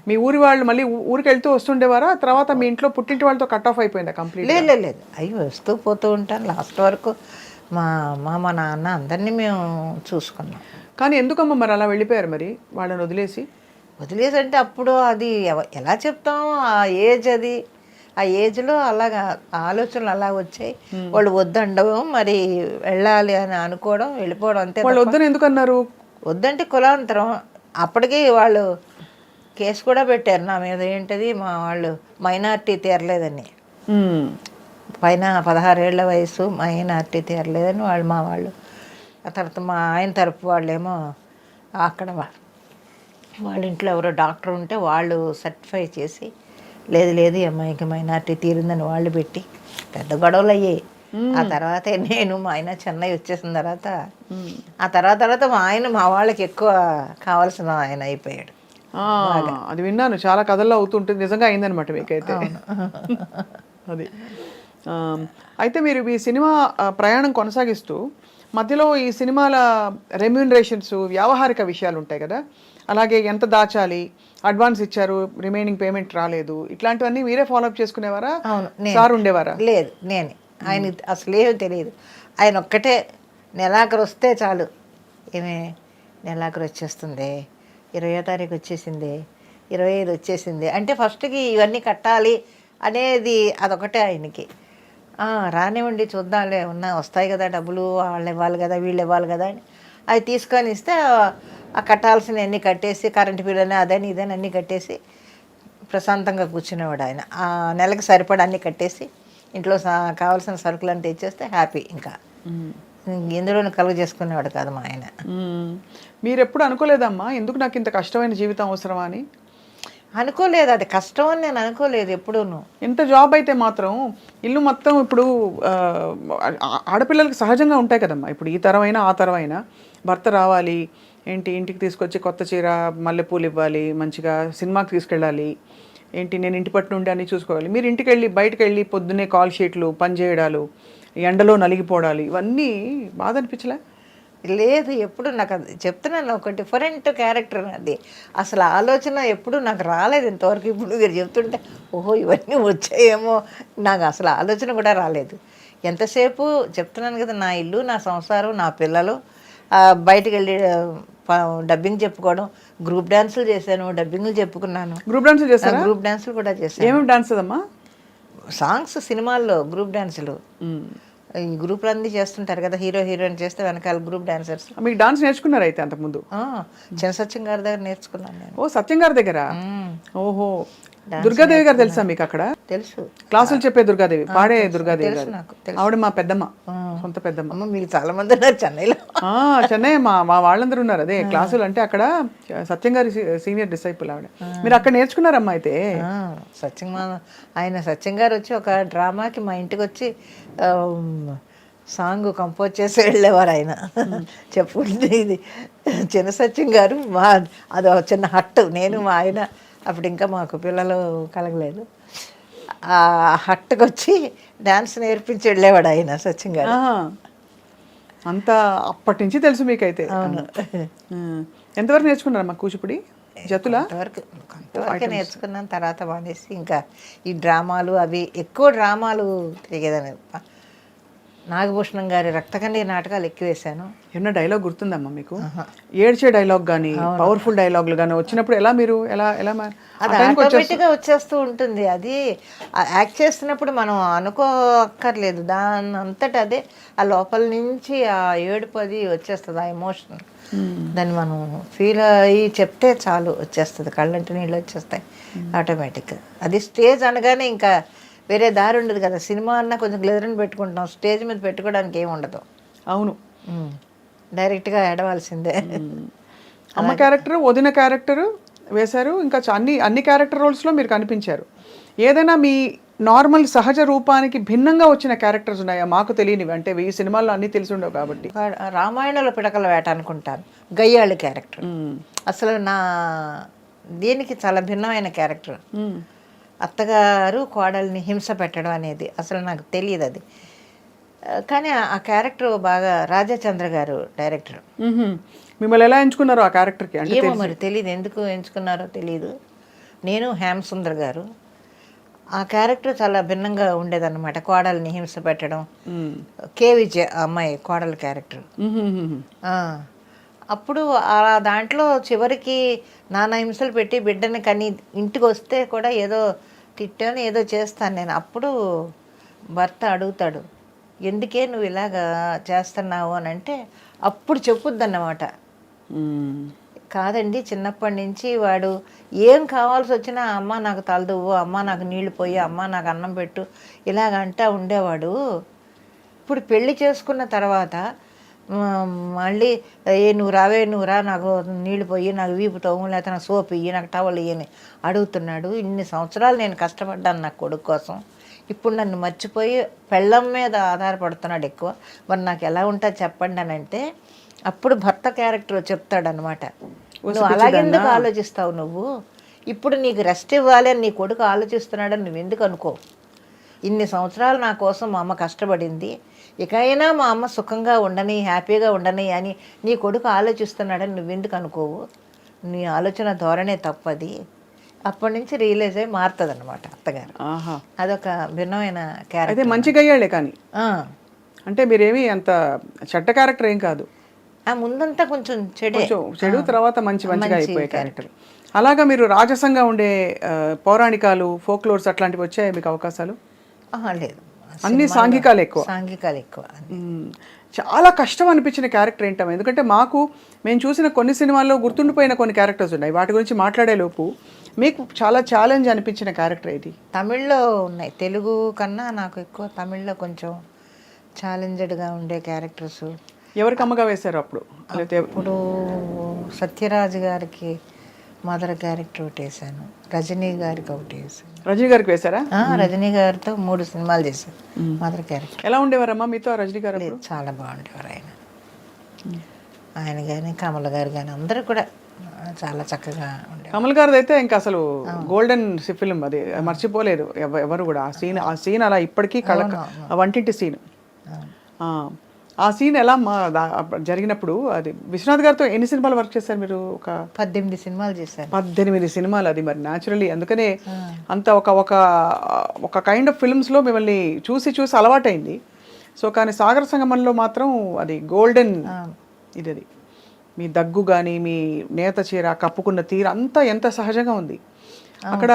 మీ ఊరి వాళ్ళు మళ్ళీ ఊరికి వెళ్తూ వస్తుండేవారా? తర్వాత మీ ఇంట్లో పుట్టింటి వాళ్ళతో కట్ ఆఫ్ అయిపోయిందా కంప్లీట్? లేదు, అవి వస్తూ పోతూ ఉంటాను. లాస్ట్ వరకు మా నాన్న అందరినీ మేము చూసుకున్నాం. కానీ ఎందుకమ్మా మరి అలా వెళ్ళిపోయారు మరి వాళ్ళని వదిలేసి? అంటే అప్పుడు అది ఎలా చెప్తాం, ఆ ఏజ్ అది, ఆ ఏజ్లో అలాగా ఆలోచనలు అలా వచ్చాయి. వాళ్ళు వద్దండవు, మరి వెళ్ళాలి అని అనుకోవడం, వెళ్ళిపోవడం అంతే. వాళ్ళు వద్దని ఎందుకు అన్నారు? వద్దంటే కులాంతరం. అప్పటికి వాళ్ళు కేసు కూడా పెట్టారు నా మీద. ఏంటది, మా వాళ్ళు మైనారిటీ తీరలేదని, పైన 16 ఏళ్ల వయసు మైనారిటీ తీరలేదని మా వాళ్ళు. ఆ తర్వాత మా ఆయన తరపు వాళ్ళేమో అక్కడ వాళ్ళ ఇంట్లో ఎవరో డాక్టర్ ఉంటే వాళ్ళు సర్టిఫై చేసి లేదు ఈ అమ్మాయికి మైనారిటీ తీరిందని వాళ్ళు పెట్టి పెద్ద గొడవలు అయ్యాయి. ఆ తర్వాత నేను మా ఆయన చెన్నై వచ్చేసిన తర్వాత మా వాళ్ళకి ఎక్కువ కావాల్సిన ఆయన అయిపోయాడు. అది విన్నాను, చాలా కథల్లో అవుతుంటుంది. నిజంగా అయిందనమాట మీకైతే అది. అయితే మీరు ఈ సినిమా ప్రయాణం కొనసాగిస్తూ మధ్యలో ఈ సినిమాల రెమ్యూనరేషన్స్, వ్యావహారిక విషయాలు ఉంటాయి కదా, అలాగే ఎంత దాచాలి, అడ్వాన్స్ ఇచ్చారు, రిమైనింగ్ పేమెంట్ రాలేదు, ఇట్లాంటివన్నీ మీరే ఫాలోఅప్ చేసుకునేవారా? సార్ ఉండేవారా? లేదు, నేనే ఆయన అసలు ఏమీ తెలియదు. ఆయన ఒక్కటే నెలాఖరు వస్తే చాలు, ఏమే నెలాఖరు వచ్చేస్తుంది, 20వ తారీఖు వచ్చేసింది, 25 వచ్చేసింది అంటే ఫస్ట్కి ఇవన్నీ కట్టాలి అనేది అదొకటే ఆయనకి. రానివ్వండి చూద్దాంలే, వస్తాయి కదా డబ్బులు, వాళ్ళు ఇవ్వాలి కదా వీళ్ళు ఇవ్వాలి కదా అని అవి తీసుకొని ఇస్తే ఆ కట్టాల్సినవన్నీ కట్టేసి కరెంటు బిల్లు అని అదని ఇదని అన్నీ కట్టేసి ప్రశాంతంగా కూర్చునేవాడు ఆయన. ఆ నెలకు సరిపడా అన్నీ కట్టేసి ఇంట్లో కావాల్సిన సరుకులను తెచ్చేస్తే హ్యాపీ. ఇంకా ఎందులోనూ కలుగు చేసుకునేవాడు కాదు మా ఆయన. మీరు ఎప్పుడు అనుకోలేదమ్మా ఎందుకు నాకు ఇంత కష్టమైన జీవితం అవసరమా అని? అనుకోలేదు, అది కష్టం అని నేను అనుకోలేదు ఎప్పుడూను. ఎంత జాబ్ అయితే మాత్రం ఇల్లు మొత్తం ఇప్పుడు ఆడపిల్లలకి సహజంగా ఉంటాయి కదమ్మా. ఇప్పుడు ఈ తరమైనా ఆ తరమైనా భర్త రావాలి, ఏంటి ఇంటికి తీసుకొచ్చి కొత్త చీర మల్లెపూలు ఇవ్వాలి, మంచిగా సినిమాకి తీసుకెళ్ళాలి, ఏంటి నేను ఇంటి పట్టు నుండి అన్నీ చూసుకోవాలి. మీరు ఇంటికి వెళ్ళి బయటకు వెళ్ళి పొద్దున్నే కాల్ షీట్లు పని చేయడాలు, ఎండలో నలిగిపోవడాలు, ఇవన్నీ బాధ అనిపించలే? లేదు, ఎప్పుడు నాకు అది చెప్తున్నాను, ఒక డిఫరెంట్ క్యారెక్టర్ అది. అసలు ఆలోచన ఎప్పుడు నాకు రాలేదు ఇంతవరకు. ఇప్పుడు మీరు చెప్తుంటే ఓహో ఇవన్నీ వచ్చాయేమో, నాకు అసలు ఆలోచన కూడా రాలేదు. ఎంతసేపు చెప్తున్నాను కదా, నా ఇల్లు, నా సంసారం, నా పిల్లలు, బయటకు వెళ్ళి డబ్బింగ్ చెప్పుకోవడం, గ్రూప్ డాన్సులు చేశాను, డబ్బింగ్లు చెప్పుకున్నాను. గ్రూప్ డాన్సులు చేశాను? గ్రూప్ డాన్సులు కూడా చేశాను. ఏమేమి డాన్స్ అమ్మా? సాంగ్స్, సినిమాల్లో గ్రూప్ డాన్సులు. ఈ గ్రూప్లు అన్నీ చేస్తుంటారు కదా, హీరో హీరోయిన్ చేస్తే వెనకాల గ్రూప్ డాన్సర్స్. మీకు డాన్స్ నేర్చుకున్నారు అయితే అంతకుముందు? చిన్న సత్యం గారి దగ్గర నేర్చుకున్నాను నేను. ఓ సత్యం గారి దగ్గర? ఓహో, దుర్గాదేవి గారు తెలుసా మీకు అక్కడ? తెలుసు, క్లాసులు చెప్పే దుర్గాదేవి, పాడే దుర్గాదేవి గారు. నాకు ఆవిడ మా పెద్దమ్మ, సొంత పెద్దమ్మ. అమ్మ మీకు చాలా మంది ఉన్నారు చెన్నైలో. చెన్నై మా వాళ్ళందరూ ఉన్నారు. అదే క్లాసులు అంటే అక్కడ సత్యం గారి సీనియర్ డిసైపుల్ ఆవిడ. మీరు అక్కడ నేర్చుకున్నారమ్మా అయితే? సత్యం సత్యం గారు వచ్చి ఒక డ్రామాకి మా ఇంటికి వచ్చి సాంగ్ కంపోజ్ చేసి వెళ్ళేవారు ఆయన. చెప్పుకుంటే ఇది చిన్న సత్యం గారు అది ఒక చిన్న హట్టు. నేను మా ఆయన అప్పుడు ఇంకా మాకు పిల్లలు కలగలేదు. ఆ హట్టుకు వచ్చి డ్యాన్స్ నేర్పించి వెళ్ళేవాడు ఆయన సత్యం గారు. అంతా అప్పటి నుంచి తెలుసు మీకైతే? అవును. ఎంతవరకు నేర్చుకున్నారమ్మా కూచిపూడి? జతుల కొంతవరకు నేర్చుకున్నాను, తర్వాత మానేసి ఇంకా ఈ డ్రామాలు అవి ఎక్కువ డ్రామాలు తిరిగేదాన్ని. నాగభూషణం గారి రక్తకండి నాటకాలు ఎక్కువ వేశాను. ఏమన్నా డైలాగ్ గుర్తుందమ్మా మీకు? ఏడ్చే డైలాగ్ కానీ పవర్ఫుల్ డైలాగులు కానీ వచ్చినప్పుడు ఎలా మీరు ఎలా ఎలా అది ఆటోమేటిక్గా వచ్చేస్తూ ఉంటుంది. అది యాక్ట్ చేస్తున్నప్పుడు మనం అనుకోక్కర్లేదు, దాని అంతటా అదే ఆ లోపల నుంచి ఆ ఏడుపు అది వచ్చేస్తుంది, ఆ ఎమోషన్. దాన్ని మనం ఫీల్ అయ్యి చెప్తే చాలు వచ్చేస్తుంది, కళ్ళంటి నీళ్ళు వచ్చేస్తాయి ఆటోమేటిక్గా. అది స్టేజ్ అనగానే ఇంకా వేరే దారి ఉండదు కదా. సినిమా అన్నా కొంచెం గ్లెజర్ని పెట్టుకుంటాం, స్టేజ్ మీద పెట్టుకోవడానికి ఏమి ఉండదు. అవును, డైరెక్ట్గా ఏడవలసిందే. అమ్మ క్యారెక్టర్, వదిన క్యారెక్టర్ వేశారు, ఇంకా అన్ని క్యారెక్టర్ రోల్స్లో మీరు కనిపించారు. ఏదైనా మీ నార్మల్ సహజ రూపానికి భిన్నంగా వచ్చిన క్యారెక్టర్స్ ఉన్నాయా మాకు తెలియనివి? అంటే 1000 సినిమాల్లో అన్నీ తెలిసి ఉండవు కాబట్టి. రామాయణంలో పిడకల వేట అనుకుంటాను, గయ్యాళి క్యారెక్టర్. అసలు నా దీనికి చాలా భిన్నమైన క్యారెక్టర్. అత్తగారు కోడల్ని హింస పెట్టడం అనేది అసలు నాకు తెలియదు అది. కానీ ఆ క్యారెక్టర్ బాగా రాజాచంద్ర గారు డైరెక్టర్. మిమ్మల్ని ఎలా ఎంచుకున్నారో ఆ క్యారెక్టర్కి? ఏమో మరి తెలియదు, ఎందుకు ఎంచుకున్నారో తెలియదు. నేను హేమసుందర్ గారు ఆ క్యారెక్టర్ చాలా భిన్నంగా ఉండేదన్నమాట. కోడల్ని హింస పెట్టడం, కే విజయ అమ్మాయి కోడల క్యారెక్టర్. అప్పుడు ఆ దాంట్లో చివరికి నానా హింసలు పెట్టి బిడ్డని కని ఇంటికి వస్తే కూడా ఏదో తిట్టాను, ఏదో చేస్తాను నేను. అప్పుడు భర్త అడుగుతాడు, ఎందుకే నువ్వు ఇలాగా చేస్తున్నావు అని అంటే అప్పుడు చెప్పుద్దన్నమాట. కాదండి, చిన్నప్పటి నుంచి వాడు ఏం కావాల్సి వచ్చినా అమ్మ నాకు తలదువ్వు, అమ్మ నాకు నీళ్లు పోయి, అమ్మ నాకు అన్నం పెట్టు ఇలాగంటా ఉండేవాడు. ఇప్పుడు పెళ్లి చేసుకున్న తర్వాత మళ్ళీ నువ్వు రా నాకు నీళ్ళు పోయి, నాకు వీపు తవ్వు, లేకపోతే నాకు సోపు ఇయ్యి, నాకు టవల్ ఇయ్యని అడుగుతున్నాడు. ఇన్ని సంవత్సరాలు నేను కష్టపడ్డాను నా కొడుకు కోసం. ఇప్పుడు నన్ను మర్చిపోయి పెళ్ళం మీద ఆధారపడుతున్నాడు ఎక్కువ. మరి నాకు ఎలా ఉంటుంది చెప్పండి అని అంటే అప్పుడు భర్త క్యారెక్టర్ చెప్తాడనమాట, నువ్వు అలాగెందుకు ఆలోచిస్తావు, నువ్వు ఇప్పుడు నీకు రెస్ట్ ఇవ్వాలి అని నీ కొడుకు ఆలోచిస్తున్నాడని నువ్వు ఎందుకు అనుకో. ఇన్ని సంవత్సరాలు నా కోసం మా అమ్మ కష్టపడింది, ఇకైనా మా అమ్మ సుఖంగా ఉండని, హ్యాపీగా ఉండని అని నీ కొడుకు ఆలోచిస్తున్నాడని నువ్వెందుకు అనుకోవు. నీ ఆలోచన ధోరణే తప్పది. అప్పటి నుంచి రియలైజ్ అయ్యి మారుతుంది అనమాట అత్తగారు. ఆహా. అదొక భిన్నమైన అయితే క్యారెక్టర్. మంచిగా అయ్యాడే కానీ, అంటే మీరేమి అంత చెడ్డ క్యారెక్టర్ ఏం కాదు, ఆ ముందంతా కొంచెం చెడే, కొంచెం చెడు, తర్వాత మంచిగా మంచి అయిపోయే క్యారెక్టర్. అలాగా మీరు రాజసంగా ఉండే పౌరాణికాలు, ఫోక్లోర్స్ అట్లాంటివి వచ్చాయి మీకు అవకాశాలు? లేదు, అన్ని సాంఘికాలు ఎక్కువ. సాంఘికాలు ఎక్కువ. చాలా కష్టం అనిపించిన క్యారెక్టర్ ఏంటమ్మా? ఎందుకంటే మేము చూసిన కొన్ని సినిమాల్లో గుర్తుండిపోయిన కొన్ని క్యారెక్టర్స్ ఉన్నాయి, వాటి గురించి మాట్లాడే లోపు మీకు చాలా ఛాలెంజ్ అనిపించిన క్యారెక్టర్ ఏది? తమిళ్లో ఉన్నాయి, తెలుగు కన్నా నాకు ఎక్కువ తమిళ్లో కొంచెం ఛాలెంజ్డ్గా ఉండే క్యారెక్టర్స్. ఎవరికి అమ్మగా వేశారు అప్పుడు? ఇప్పుడు సత్యరాజ్ గారికి మదర్ క్యారెక్టర్ ఒకటి వేసాను, రజనీ గారికి ఒకటి వేసాను. రజనీ గారికి వేశారా? రజనీ గారితో 3 సినిమాలు చేశాను మదర్ క్యారెక్టర్. ఎలా ఉండేవారమ్మా మీతో రజనీ గారు? చాలా బాగుండేవారు ఆయన కానీ కమల్ గారు కానీ అందరూ కూడా చాలా చక్కగా ఉండేవారు. కమల్ గారిది అయితే ఇంకా అసలు గోల్డెన్ ఫిల్మ్, అది మర్చిపోలేదు ఎవరు కూడా. ఆ సీన్ అలా ఇప్పటికీ వంటింటి సీన్, ఆ సీన్ ఎలా జరిగినప్పుడు. అది విశ్వనాథ్ గారితో ఎన్ని సినిమాలు వర్క్ చేశారు మీరు? ఒక 18 సినిమాలు చేశారు. 18 సినిమాలు. అది మరి న్యాచురలీ అందుకనే అంత ఒక కైండ్ ఆఫ్ ఫిల్మ్స్లో మిమ్మల్ని చూసి అలవాటైంది. సో కానీ సాగర సంగమంలో మాత్రం అది గోల్డెన్ ఇది. మీ దగ్గు కానీ, మీ నేత చీర కప్పుకున్న తీరు అంతా ఎంత సహజంగా ఉంది. అక్కడ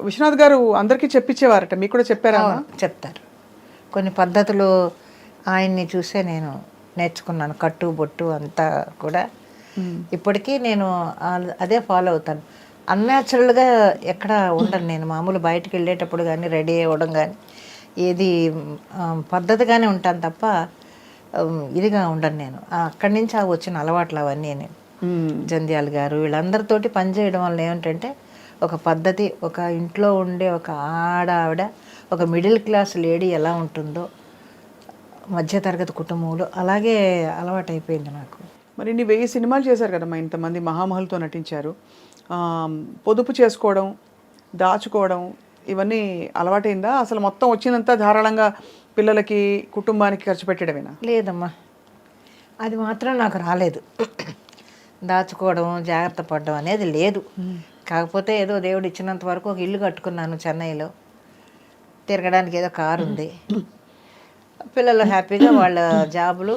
విశ్వనాథ్ గారు అందరికీ చెప్పించేవారట, మీకు కూడా చెప్పారా? చెప్తారు. కొన్ని పద్ధతులు ఆయన్ని చూసే నేను నేర్చుకున్నాను, కట్టు బొట్టు అంతా కూడా. ఇప్పటికీ నేను అదే ఫాలో అవుతాను. అన్యాచురల్గా ఎక్కడ ఉండను నేను. మామూలు బయటకు వెళ్ళేటప్పుడు కానీ, రెడీ అవ్వడం కానీ, ఏది పద్ధతిగానే ఉంటాను తప్ప ఇదిగా ఉండను నేను. అక్కడి నుంచి వచ్చిన అలవాట్లు అవన్నీ నేను. జంధ్యాల గారు వీళ్ళందరితోటి పనిచేయడం వల్ల ఏమిటంటే ఒక పద్ధతి, ఒక ఇంట్లో ఉండే ఒక ఆవిడ, ఒక మిడిల్ క్లాస్ లేడీ ఎలా ఉంటుందో, మధ్యతరగతి కుటుంబంలో అలాగే అలవాటు అయిపోయింది నాకు. మరి ఇన్ని 1000 సినిమాలు చేశారు కదమ్మా, ఇంతమంది మహామహులతో నటించారు. పొదుపు చేసుకోవడం, దాచుకోవడం ఇవన్నీ అలవాటైందా? అసలు మొత్తం వచ్చినంత ధారాళంగా పిల్లలకి, కుటుంబానికి ఖర్చు పెట్టడమేనా? లేదమ్మా, అది మాత్రం నాకు రాలేదు. దాచుకోవడం, జాగ్రత్త పడడం అనేది లేదు. కాకపోతే ఏదో దేవుడు ఇచ్చినంత వరకు ఒక ఇల్లు కట్టుకున్నాను చెన్నైలో, తిరగడానికి ఏదో కారు ఉంది, పిల్లలు హ్యాపీగా వాళ్ళ జాబులు,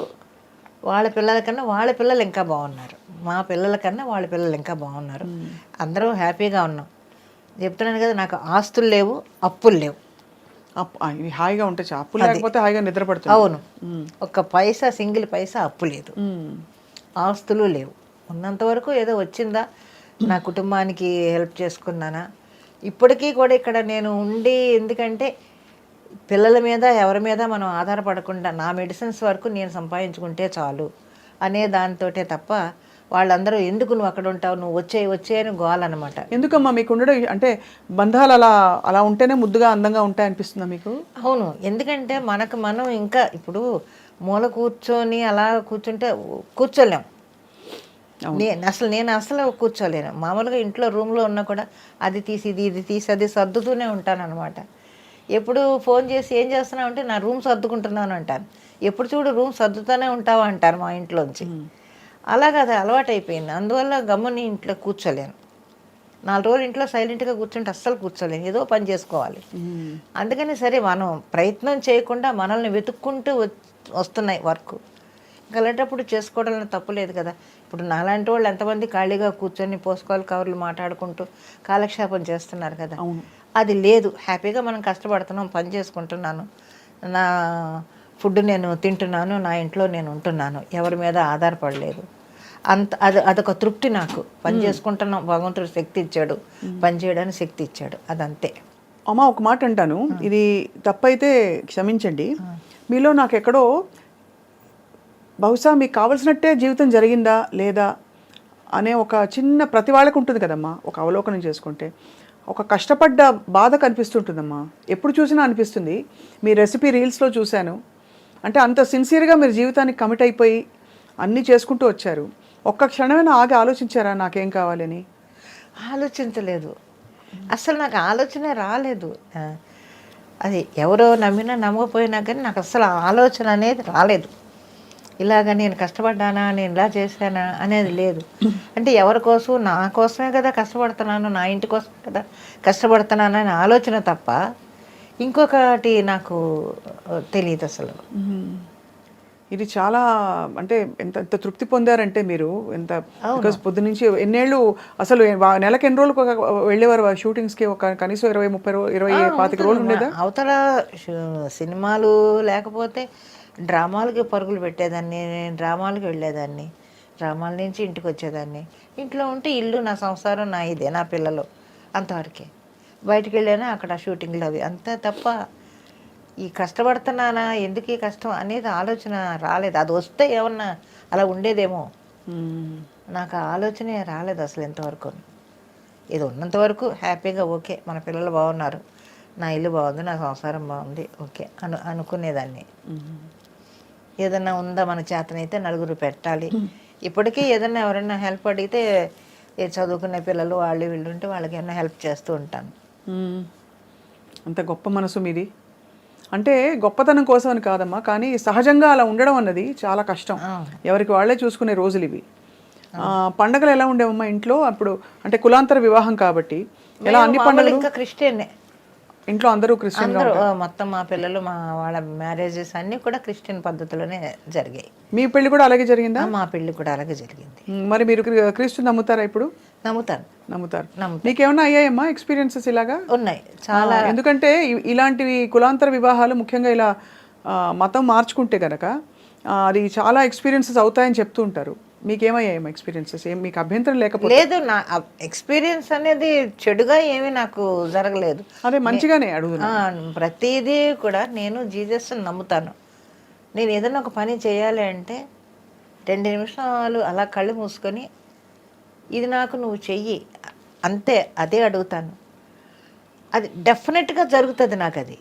వాళ్ళ పిల్లల కన్నా వాళ్ళ పిల్లలు ఇంకా బాగున్నారు, మా పిల్లల కన్నా వాళ్ళ పిల్లలు ఇంకా బాగున్నారు, అందరూ హ్యాపీగా ఉన్నాం. చెప్తున్నాను కదా, నాకు ఆస్తులు లేవు, అప్పులు లేవు. హాయిగా ఉంటే అప్పు లేకపోతే హాయిగా నిద్రపడుతుంది. అవును, ఒక్క పైసా, సింగిల్ పైసా అప్పు లేదు, ఆస్తులు లేవు. ఉన్నంత వరకు ఏదో వచ్చిందా, నా కుటుంబానికి హెల్ప్ చేసుకున్నానా. ఇప్పటికీ కూడా ఇక్కడ నేను ఉండి, ఎందుకంటే పిల్లల మీద ఎవరి మీద మనం ఆధారపడకుండా నా మెడిసిన్స్ వరకు నేను సంపాదించుకుంటే చాలు అనే దానితోటే తప్ప, వాళ్ళందరూ ఎందుకు నువ్వు అక్కడ ఉంటావు, నువ్వు వచ్చే అని గోలన్నమాట. ఎందుకమ్మా మీకు ఉండడం, అంటే బంధాలు అలా ఉంటేనే ముద్దుగా అందంగా ఉంటాయి అనిపిస్తుందా మీకు? అవును, ఎందుకంటే మనం ఇంకా ఇప్పుడు మూల కూర్చొని అలా కూర్చుంటే కూర్చోలేం. నేను అసలు కూర్చోలేను. మామూలుగా ఇంట్లో రూమ్లో ఉన్నా కూడా అది తీసి ఇది తీసి అది సర్దుతూనే ఉంటాను అనమాట. ఎప్పుడు ఫోన్ చేసి ఏం చేస్తున్నావు అంటే నా రూమ్ సర్దుకుంటున్నాను అంటాను. ఎప్పుడు చూడు రూమ్ సర్దుతూనే ఉంటావా అంటారు మా ఇంట్లోంచి. అలాగే అది అలవాటు అయిపోయింది. అందువల్ల గమ్ముని ఇంట్లో కూర్చోలేను. 4 రోజులు ఇంట్లో సైలెంట్గా కూర్చుంటే అస్సలు కూర్చోలేను, ఏదో పని చేసుకోవాలి. అందుకని సరే మనం ప్రయత్నం చేయకుండా మనల్ని వెతుక్కుంటూ వస్తున్నాయి వర్క్. అలాంటప్పుడు చేసుకోవడంలో తప్పులేదు కదా. ఇప్పుడు నాలాంటి వాళ్ళు ఎంతమంది ఖాళీగా కూర్చొని పోసుకోవాలి కవర్లు మాట్లాడుకుంటూ కాలక్షేపం చేస్తున్నారు కదా. అది లేదు, హ్యాపీగా మనం కష్టపడుతున్నాం, పని చేసుకుంటున్నాను, నా ఫుడ్ నేను తింటున్నాను, నా ఇంట్లో నేను ఉంటున్నాను, ఎవరి మీద ఆధారపడలేదు. అదొక తృప్తి నాకు. పని చేసుకుంటున్నాం, భగవంతుడు శక్తి ఇచ్చాడు, పని చేయడానికి శక్తి ఇచ్చాడు, అదంతే. అమ్మ ఒక మాట అంటాను, ఇది తప్పైతే క్షమించండి. మీలో నాకు ఎక్కడో బహుశా మీకు కావలసినట్టే జీవితం జరిగిందా లేదా అనే ఒక చిన్న, ప్రతి వాళ్ళకు ఉంటుంది కదమ్మా ఒక అవలోకనం చేసుకుంటే, ఒక కష్టపడ్డ బాధ కనిపిస్తుంటుందమ్మా. ఎప్పుడు చూసినా అనిపిస్తుంది. మీ రెసిపీ రీల్స్లో చూశాను, అంటే అంత సిన్సియర్గా మీరు జీవితానికి కమిట్ అయిపోయి అన్నీ చేసుకుంటూ వచ్చారు. ఒక్క క్షణమైనా ఆగి ఆలోచించారా నాకేం కావాలని? ఆలోచించలేదు అసలు, నాకు ఆలోచనే రాలేదు. అది ఎవరో నమ్మినా నమ్మకపోయినా కానీ నాకు అసలు ఆలోచన అనేది రాలేదు. ఇలాగ నేను కష్టపడ్డానా, నేను ఇలా చేశానా అనేది లేదు. అంటే ఎవరి కోసం, నా కోసమే కదా కష్టపడుతున్నాను, నా ఇంటి కోసం కదా కష్టపడుతున్నాను అనే ఆలోచన తప్ప ఇంకొకటి నాకు తెలియదు అసలు. ఇది చాలా అంటే ఎంత ఎంత తృప్తి పొందారంటే మీరు ఎంత, బికాస్ పొద్దు నుంచి ఎన్నేళ్ళు అసలు నెలకు ఎన్ని రోజులు వెళ్ళేవారు షూటింగ్స్కి? ఒక కనీసం 20-30 20-25 రోజులు ఉండేదా? అవతల సినిమాలు లేకపోతే డ్రామాలకి పరుగులు పెట్టేదాన్ని, నేను డ్రామాలకు వెళ్ళేదాన్ని, డ్రామాల నుంచి ఇంటికి వచ్చేదాన్ని. ఇంట్లో ఉంటే ఇల్లు, నా సంసారం, నా ఇదే, నా పిల్లలు, అంతవరకే. బయటికి వెళ్ళానా అక్కడ షూటింగ్లు అవి అంతే తప్ప ఈ కష్టపడుతున్నానా, ఎందుకు ఈ కష్టం అనేది ఆలోచన రాలేదు. అది వస్తే ఏమన్నా అలా ఉండేదేమో, నాకు ఆ ఆలోచనే రాలేదు అసలు ఇంతవరకు. ఇది ఉన్నంత వరకు హ్యాపీగా ఓకే, మన పిల్లలు బాగున్నారు, నా ఇల్లు బాగుంది, నా సంసారం బాగుంది, ఓకే అనుకునేదాన్ని. ఏదన్నా ఉందా మన చేతనైతే నలుగురు పెట్టాలి. ఇప్పటికీ ఏదన్నా ఎవరైనా హెల్ప్ అడిగితే చదువుకునే పిల్లలు వాళ్ళు వీళ్ళు ఉంటే వాళ్ళకి ఏమైనా హెల్ప్ చేస్తూ ఉంటాను. అంత గొప్ప మనసు మీది. అంటే గొప్పతనం కోసం అని కాదమ్మా, కానీ సహజంగా అలా ఉండడం అన్నది చాలా కష్టం. ఎవరికి వాళ్ళే చూసుకునే రోజులు ఇవి. పండగలు ఎలా ఉండేవమ్మా ఇంట్లో అప్పుడు? అంటే కులాంతర వివాహం కాబట్టి ఎలా అన్ని పండుగలు? ఇంకా క్రిస్టియన్ ఇంట్లో అందరూ క్రిస్టియన్? అందరూ మొత్తం మా పిల్లలు, మా వాళ్ళ మ్యారేజెస్ అన్నీ కూడా క్రిస్టియన్ పద్ధతిలోనే జరిగాయి. మీ పెళ్లి కూడా అలాగే జరిగిందా? మా పెళ్లి కూడా అలాగే జరిగింది. మరి మీరు క్రీస్తు నమ్ముతారా ఇప్పుడు? నమ్ముతారు. మీకేమన్నా అయ్యాయమ్మా ఎక్స్పీరియన్సెస్ ఇలాగా? ఉన్నాయి చాలా. ఎందుకంటే ఇలాంటివి కులాంతర వివాహాలు ముఖ్యంగా ఇలా మతం మార్చుకుంటే గనక అది చాలా ఎక్స్పీరియన్సెస్ అవుతాయని చెప్తూ ఉంటారు. మీకేమయ్యాయమ్మా ఎక్స్పీరియన్సెస్? లేదు, నా ఎక్స్పీరియన్స్ అనేది చెడుగా ఏమీ నాకు జరగలేదు. అదే మంచిగానే అడుగుతున్నా. ప్రతిదీ కూడా నేను జీసస్ నమ్ముతాను. నేను ఏదైనా ఒక పని చేయాలి అంటే 2 నిమిషాలు అలా కళ్ళు మూసుకొని ఇది నాకు నువ్వు చెయ్యి అంతే, అదే అడుగుతాను. అది డెఫినెట్గా జరుగుతుంది నాకు. అది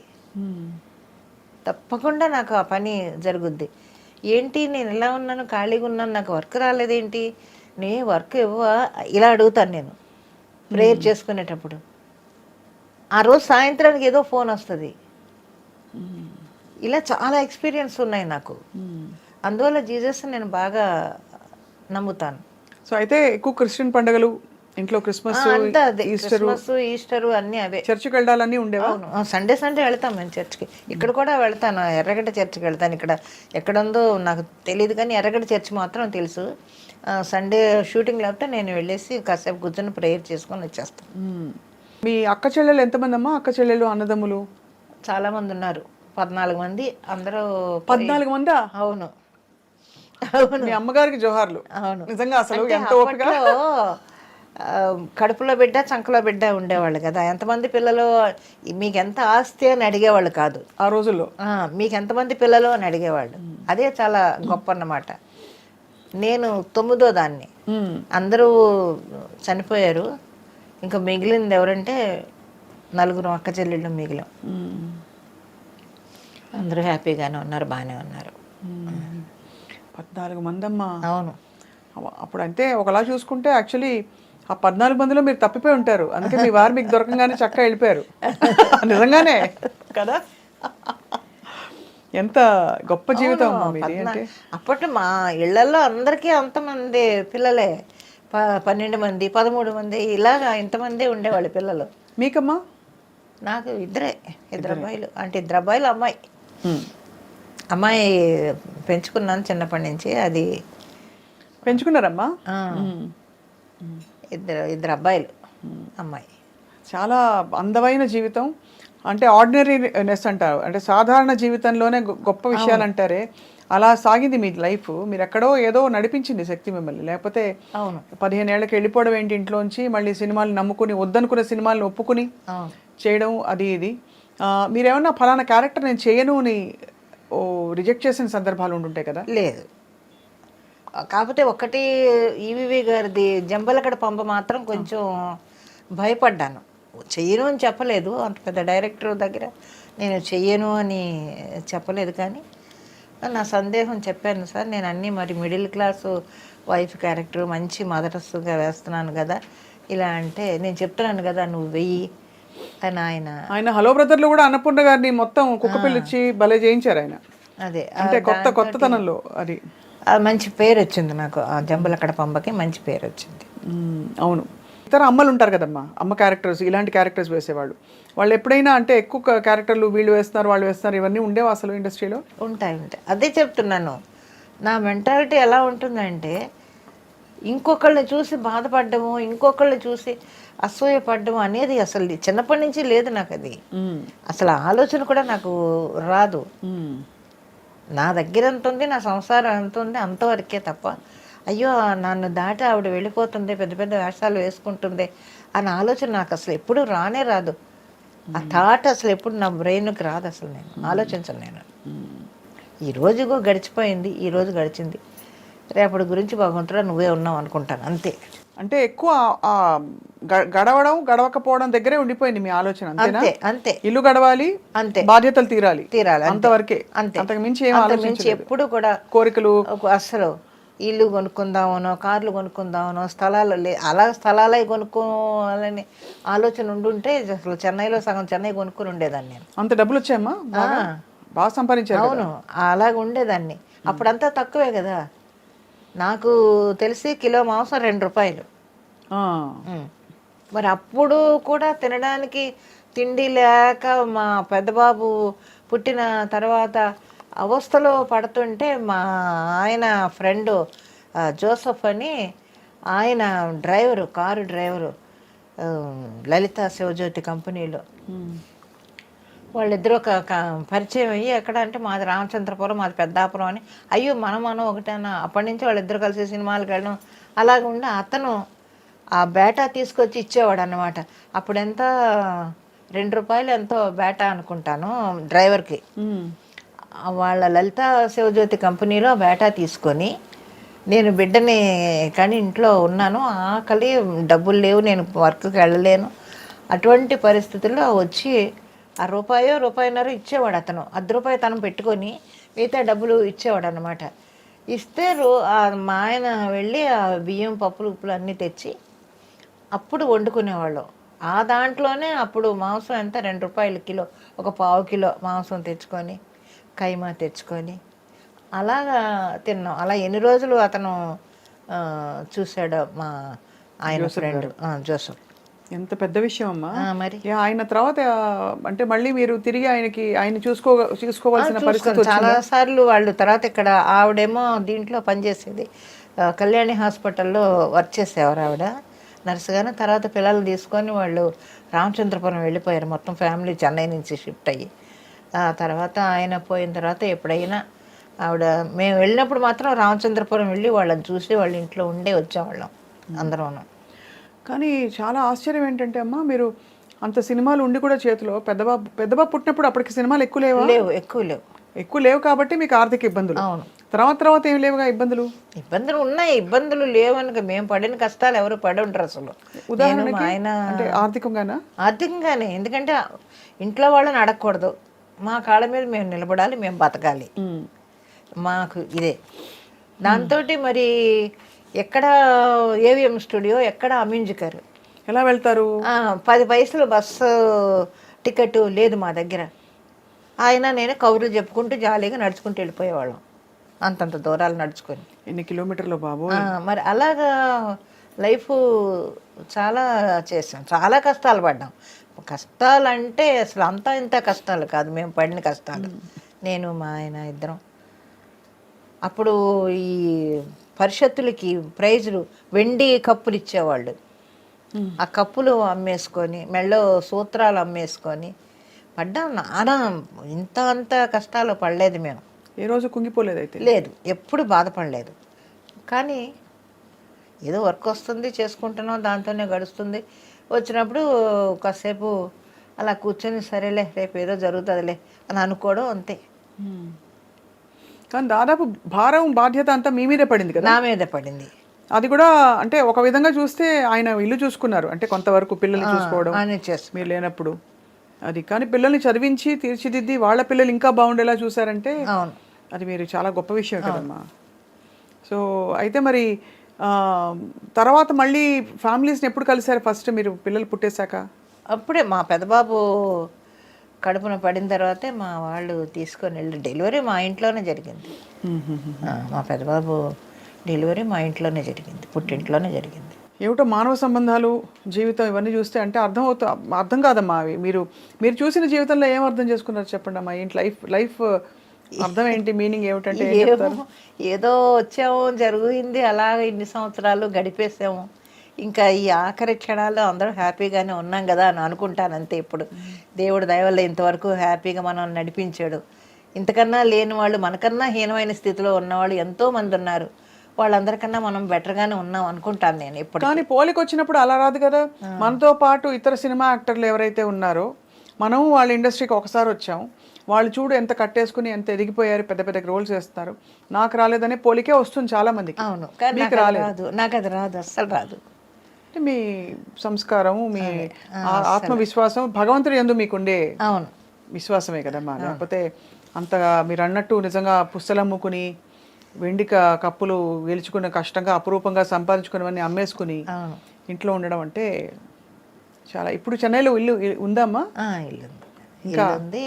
తప్పకుండా నాకు ఆ పని జరుగుద్ది. ఏంటి నేను ఇలా ఉన్నాను, ఖాళీగా ఉన్నాను, నాకు వర్క్ రాలేదేంటి, నీ వర్క్ ఇవ్వవా, ఇలా అడుగుతాను నేను ప్రేయర్ చేసుకునేటప్పుడు. ఆ రోజు సాయంత్రానికి ఏదో ఫోన్ వస్తుంది. ఇలా చాలా ఎక్స్పీరియన్స్ ఉన్నాయి నాకు. అందువల్ల జీసస్ నేను బాగా నమ్ముతాను. సో అయితే ఎక్కువ క్రిస్టియన్ పండుగలు ఇంట్లో, క్రిస్మస్, ఈస్టర్ అన్నీ అవే. చర్చికి వెళ్ళాలని ఉండేవా? సండే వెళ్తాం మేము చర్చ్కి. ఇక్కడ కూడా వెళ్తాను, ఎర్రగడ్డ చర్చికి వెళ్తాను. ఇక్కడ ఎక్కడుందో నాకు తెలియదు కానీ ఎర్రగడ్డ చర్చి మాత్రం తెలుసు. సండే షూటింగ్ లేకపోతే నేను వెళ్ళేసి కాసేపు కూర్చొని ప్రేయర్ చేసుకొని వచ్చేస్తాను. మీ అక్క చెల్లెలు ఎంతమంది అమ్మా? అక్క చెల్లెలు అన్నదమ్ములు చాలా మంది ఉన్నారు, 14 మంది. అందరూ 14 మందా? అవును. మీ అమ్మగారికి జోహార్లు. అవును, నిజంగా అసలు ఎంత ఓపిక. కడుపులో బిడ్డ, చంకలో బిడ్డ ఉండేవాళ్ళు కదా. ఎంతమంది పిల్లలు, మీకు ఎంత ఆస్తి అని అడిగేవాళ్ళు కాదు ఆ రోజుల్లో. మీకు ఎంతమంది పిల్లలు అని అడిగేవాళ్ళు. అదే చాలా గొప్ప అన్నమాట. నేను 9వ దాన్ని. అందరూ చనిపోయారు. ఇంకా మిగిలింది ఎవరంటే 4 అక్క చెల్లెళ్ళు మిగిలాం. అందరూ హ్యాపీగానే ఉన్నారు, బాగానే ఉన్నారు. 14 మంది అమ్మా. అవును. అప్పుడు అంటే ఒకలా చూసుకుంటే యాక్చువల్లీ ఆ 14 మందిలో మీరు తప్పిపోయి ఉంటారు. అందుకే మీ వారు మీకు దొరకంగానే చక్కగా వెళ్ళిపోయారు. నిజంగానే కదా. ఎంత గొప్ప జీవితం అమ్మా మీది. అంటే అప్పట్లో మా ఇళ్లలో అందరికీ అంతమంది పిల్లలే, 12 మంది, 13 మంది, ఇలాగా ఇంతమంది ఉండేవాళ్ళు పిల్లలు. మీకమ్మా? నాకు ఇద్దరు అబ్బాయిలు. అంటే 2 అబ్బాయిలు, అమ్మాయి పెంచుకున్నాను చిన్నప్పటి నుంచి. అది పెంచుకున్నారమ్మా? ఇద్దరు అబ్బాయిలు, అమ్మాయి. చాలా అందమైన జీవితం. అంటే ఆర్డినరీనెస్ అంటారు, అంటే సాధారణ జీవితంలోనే గొప్ప విషయాలు అంటారే, అలా సాగింది మీ లైఫ్. మీరు ఎక్కడో ఏదో నడిపించింది శక్తి మిమ్మల్ని. లేకపోతే 15 ఏళ్ళకి వెళ్ళిపోవడం ఏంటి ఇంట్లోంచి, మళ్ళీ సినిమాలు నమ్ముకుని, వద్దనుకున్న సినిమాలను ఒప్పుకుని చేయడం, అది ఇది. మీరేమన్నా ఫలానా క్యారెక్టర్ నేను చేయను అని రిజెక్ట్ చేసిన సందర్భాలు ఉంటుంటాయి కదా? లేదు. కాకపోతే ఒకటి ఈవీవి గారిది జంబలకడ పంప మాత్రం కొంచెం భయపడ్డాను. చెయ్యను అని చెప్పలేదు, అంత పెద్ద డైరెక్టర్ దగ్గర నేను చెయ్యను అని చెప్పలేదు. కానీ నా సందేహం చెప్పాను, సార్ నేను అన్నీ మరి మిడిల్ క్లాసు వైఫ్ క్యారెక్టర్ మంచి మదరస్గా వేస్తున్నాను కదా, ఇలా అంటే నేను చెప్తున్నాను కదా నువ్వు వెయ్యి అని ఆయన హలో బ్రదర్లో కూడా అన్నపూర్ణ గారిని మొత్తం కుక్క పిల్లిచ్చి భలే చేయించారు ఆయన. అదే అంటే కొత్తతనంలో అది మంచి పేరు వచ్చింది నాకు, ఆ జంబులకడ పంబకి మంచి పేరు వచ్చింది. అవును. ఇతర అమ్మలు ఉంటారు కదమ్మా, అమ్మ క్యారెక్టర్స్, ఇలాంటి క్యారెక్టర్స్ వేసేవాళ్ళు. వాళ్ళు ఎప్పుడైనా అంటే ఎక్కువ క్యారెక్టర్లు వీళ్ళు వేస్తున్నారు వాళ్ళు వేస్తున్నారు ఇవన్నీ ఉండేవా అసలు ఇండస్ట్రీలో? ఉంటాయి ఉంటాయి, అదే చెప్తున్నాను. నా మెంటాలిటీ ఎలా ఉంటుందంటే, ఇంకొకళ్ళని చూసి బాధపడ్డము, ఇంకొకళ్ళని చూసి అసూయపడ్డము అనేది అసలు చిన్నప్పటి నుంచి లేదు నాకు. అది అసలు ఆలోచన కూడా నాకు రాదు. నా దగ్గర ఎంత ఉంది, నా సంసారం ఎంత ఉంది, అంతవరకే తప్ప అయ్యో నన్ను దాటి ఆవిడ వెళ్ళిపోతుంది, పెద్ద పెద్ద వేషాలు వేసుకుంటుంది అన్న ఆలోచన నాకు అసలు ఎప్పుడు రానే రాదు. ఆ థాట్ అసలు ఎప్పుడు నా బ్రెయిన్కి రాదు, అసలు నేను ఆలోచించను. నేను ఈ రోజుగో గడిచిపోయింది, ఈ రోజు గడిచింది, రేపటి గురించి భగవంతుడా నువ్వే ఉన్నావు అనుకుంటాను, అంతే. అంటే ఎక్కువ ఆ గడవడం గడవకపోవడం దగ్గరే ఉండిపోయింది మీ ఆలోచన, అంతేనా? అంతే అంతే, ఇల్లు గడవాలి, అంతే, బాధ్యతలు తీరాలి, తీరాలి, అంతవరకే. అంతే. అంతకు మించి ఏం మించి ఆలోచించలేదు. ఎప్పుడు కూడా కోరికలు అసలు ఇల్లు కొనుక్కుందామనో, కార్లు కొనుక్కుందామనో, స్థలాలు అలా స్థలాలే కొనుక్కోవాలని ఆలోచన ఉండుంటే అసలు చెన్నైలో సగం చెన్నై కొనుక్కొని ఉండేదాన్ని నేను. అంత డబ్బులు వచ్చాయమ్మా? బాగా సంపాదించారు. అవును, అలాగ ఉండేదాన్ని. అప్పుడంతా తక్కువే కదా, నాకు తెలిసి కిలో మాంసం 2 రూపాయలు. మరి అప్పుడు కూడా తినడానికి తిండి లేక మా పెద్దబాబు పుట్టిన తర్వాత అవస్థలో పడుతుంటే మా ఆయన ఫ్రెండు జోసఫ్ అని, ఆయన డ్రైవరు, కారు డ్రైవరు, లలిత శివజ్యోతి కంపెనీలో. వాళ్ళిద్దరూ ఒక పరిచయం అయ్యి, ఎక్కడ అంటే మాది రామచంద్రపురం, మాది పెద్దాపురం అని. అయ్యో మనం ఒకటేనా, అప్పటి నుంచి వాళ్ళిద్దరు కలిసి సినిమాలకు వెళ్ళడం అలాగ ఉండి, అతను ఆ బేటా తీసుకొచ్చి ఇచ్చేవాడు అన్నమాట. అప్పుడెంత 2 రూపాయలు ఎంతో బేటా అనుకుంటాను డ్రైవర్కి. వాళ్ళ లలిత శివజ్యోతి కంపెనీలో బేటా తీసుకొని నేను బిడ్డని కానీ ఇంట్లో ఉన్నాను, ఆకలి, డబ్బులు లేవు, నేను వర్క్కి వెళ్ళలేను, అటువంటి పరిస్థితుల్లో వచ్చి ఆ రూపాయన్నర ఇచ్చేవాడు అతను. ₹10 తను పెట్టుకొని మిగతా డబ్బులు ఇచ్చేవాడు అనమాట. ఇస్తే మా ఆయన వెళ్ళి ఆ బియ్యం, పప్పులు, ఉప్పులు అన్నీ తెచ్చి అప్పుడు వండుకునేవాళ్ళం. ఆ దాంట్లోనే అప్పుడు మాంసం ఎంత, ₹2 కిలో, ఒక ½ కిలో మాంసం తెచ్చుకొని, కైమా తెచ్చుకొని అలాగా తిన్నాం. అలా ఎన్ని రోజులు అతను చూశాడో మా ఆయన ఫ్రెండ్ జోసఫ్. ఎంత పెద్ద విషయం అమ్మా. మరి ఆయన తర్వాత అంటే మళ్ళీ మీరు తిరిగి ఆయన చూసుకోవాల్సిన పరిస్థితి చాలా సార్లు. వాళ్ళు తర్వాత ఇక్కడ ఆవిడేమో దీంట్లో పనిచేసేది, కళ్యాణి హాస్పిటల్లో వర్క్ చేసేవారు ఆవిడ నర్సుగానే. తర్వాత పిల్లలు తీసుకొని వాళ్ళు రామచంద్రపురం వెళ్ళిపోయారు, మొత్తం ఫ్యామిలీ చెన్నై నుంచి షిఫ్ట్ అయ్యి. తర్వాత ఆయన పోయిన తర్వాత ఎప్పుడైనా ఆవిడ, మేము వెళ్ళినప్పుడు మాత్రం రామచంద్రపురం వెళ్ళి వాళ్ళని చూసి వాళ్ళ ఇంట్లో ఉండే వచ్చేవాళ్ళం అందరం. కానీ చాలా ఆశ్చర్యం ఏంటంటే అమ్మా, మీరు అంత సినిమాలు ఉండి కూడా చేతిలో పెద్దబాబు పుట్టినప్పుడు అప్పటికి సినిమాలు ఎక్కువ లేవా? ఎక్కువ లేవు కాబట్టి మీకు ఆర్థిక ఇబ్బందులు. అవును, తర్వాత ఏం లేవుగా ఇబ్బందులు? ఇబ్బందులు ఉన్నాయి, ఇబ్బందులు లేవని మేము పడిన కష్టాలు ఎవరు పడి ఉండరు అసలు. ఉదాహరణకి ఆయన అంటే ఆర్థికంగానే, ఎందుకంటే ఇంట్లో వాళ్ళని అడగకూడదు, మా కాళ్ళ మీద మేము నిలబడాలి, మేము బతకాలి, మాకు ఇదే. దాంతో మరి ఎక్కడ ఏవిఎం స్టూడియో, ఎక్కడ అమ్యూజికర్, ఎలా వెళ్తారు? 10 పైసలు బస్సు టికెట్ లేదు మా దగ్గర. ఆయన నేను కబుర్లు చెప్పుకుంటూ జాలీగా నడుచుకుంటూ వెళ్ళిపోయేవాళ్ళం, అంతంత దూరాలు నడుచుకొని. ఎన్ని కిలోమీటర్లు బాబు! మరి అలాగా లైఫ్ చాలా చేసాం, చాలా కష్టాలు పడ్డాం. కష్టాలంటే అసలు అంతా ఇంత కష్టాలు కాదు, మేము పడిన కష్టాలు. నేను మా ఆయన ఇద్దరం. అప్పుడు ఈ పరిషత్తులకి ప్రైజులు వెండి కప్పులు ఇచ్చేవాళ్ళు, ఆ కప్పులు అమ్మేసుకొని, మెళ్ళో సూత్రాలు అమ్మేసుకొని పడ్డాం. నానా అంత కష్టాలు పడలేదు మేము. ఏ రోజు కుంగిపోలేదు అయితే? లేదు, ఎప్పుడు బాధపడలేదు. కానీ ఏదో వర్క్ వస్తుంది, చేసుకుంటున్నాం, దాంతోనే గడుస్తుంది. వచ్చినప్పుడు కాసేపు అలా కూర్చొని సరేలే రేపు ఏదో జరుగుతుందిలే అని అనుకోవడం, అంతే. కానీ దాదాపు భారం, బాధ్యత అంతా మీ మీదే పడింది కదా? నా మీద పడింది. అది కూడా అంటే ఒక విధంగా చూస్తే ఆయన ఇల్లు చూసుకున్నారు, అంటే కొంతవరకు పిల్లల్ని చూసుకోవడం మీరు లేనప్పుడు అది. కానీ పిల్లల్ని చదివించి తీర్చిదిద్ది వాళ్ళ పిల్లలు ఇంకా బాగుండేలా చూసారంటే అది మీరు చాలా గొప్ప విషయం కదమ్మా. సో అయితే మరి తర్వాత మళ్ళీ ఫ్యామిలీస్ని ఎప్పుడు కలిసారు ఫస్ట్ మీరు పిల్లలు పుట్టేశాక? అప్పుడే మా పెద్దబాబు కడుపున పడిన తర్వాతే మా వాళ్ళు తీసుకొని వెళ్ళి డెలివరీ మా ఇంట్లోనే జరిగింది. మా పెద్దబాబు డెలివరీ మా ఇంట్లోనే జరిగింది, పుట్టింట్లోనే జరిగింది. ఏమిటో మానవ సంబంధాలు, జీవితం ఇవన్నీ చూస్తే అంటే అర్థం కాదమ్మా అవి. మీరు చూసిన జీవితంలో ఏం అర్థం చేసుకున్నారు చెప్పండి అమ్మా. ఏంటి లైఫ్ అర్థం ఏంటి, మీనింగ్ ఏమిటంటే ఏం చెప్తారు? ఏదో వచ్చాము, జరిగింది, అలాగ ఇన్ని సంవత్సరాలు గడిపేసాము. ఇంకా ఈ ఆఖరి క్షణాల్లో అందరూ హ్యాపీగానే ఉన్నాం కదా అని అనుకుంటాను అంతే. ఇప్పుడు దేవుడు దయ వల్ల ఇంతవరకు హ్యాపీగా మనం నడిపించాడు. ఇంతకన్నా లేని వాళ్ళు, మనకన్నా హీనమైన స్థితిలో ఉన్నవాళ్ళు ఎంతోమంది ఉన్నారు. వాళ్ళందరికన్నా మనం బెటర్గానే ఉన్నాం అనుకుంటాను నేను ఇప్పుడు. కానీ పోలికి వచ్చినప్పుడు అలా రాదు కదా. మనతో పాటు ఇతర సినిమా యాక్టర్లు ఎవరైతే ఉన్నారో, మనం వాళ్ళ ఇండస్ట్రీకి ఒకసారి వచ్చాం, వాళ్ళు చూడు ఎంత కట్టేసుకుని ఎంత ఎదిగిపోయారు, పెద్ద పెద్ద రోల్స్ వేస్తున్నారు. నాకు రాలేదనే పోలికే వస్తుంది చాలా మందికి. అవును, కానీ నాకు రాదు, నాకు అది రాదు, అస్సలు రాదు. అంటే మీ సంస్కారము, మీ ఆత్మవిశ్వాసం, భగవంతుడి యందు మీకుండే అవును విశ్వాసమే కదమ్మా. లేకపోతే అంతగా మీరు అన్నట్టు నిజంగా పుస్తలమ్ముకుని వెండి కప్పులు గెలుచుకున్న, కష్టంగా అపురూపంగా సంపాదించుకున్నవన్నీ అమ్మేసుకుని ఇంట్లో ఉండడం అంటే చాలా. ఇప్పుడు చెన్నైలో ఇల్లు ఉందమ్మా? ఇల్లు ఉంది.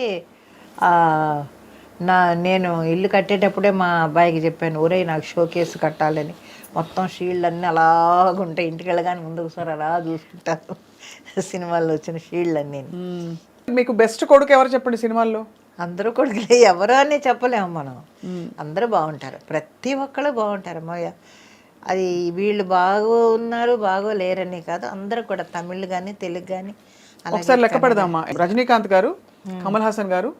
నేను ఇల్లు కట్టేటప్పుడే మా అబ్బాయికి చెప్పాను, ఒరే నాకు షోకేస్ కట్టాలని. మొత్తం షీల్డ్ అన్నీ అలాగుంటాయి, ఇంటికి వెళ్ళగానే ముందుకు సార్ అలా చూసుకుంటాను సినిమాల్లో వచ్చిన షీల్డ్ అన్నీ. మీకు బెస్ట్ కొడుకు ఎవరు చెప్పండి సినిమాల్లో? అందరూ కొడుకులే, ఎవరో అని చెప్పలేము మనం. అందరూ బాగుంటారు, ప్రతి ఒక్కళ్ళు బాగుంటారు అమ్మయ్య. అది వీళ్ళు బాగున్నారు బాగోలేరని కాదు, అందరూ కూడా తమిళ్ కానీ తెలుగు కానీ. ఒకసారి లెక్క పెడదామా. రజనీకాంత్ గారు, కమల్ హాసన్ గారు,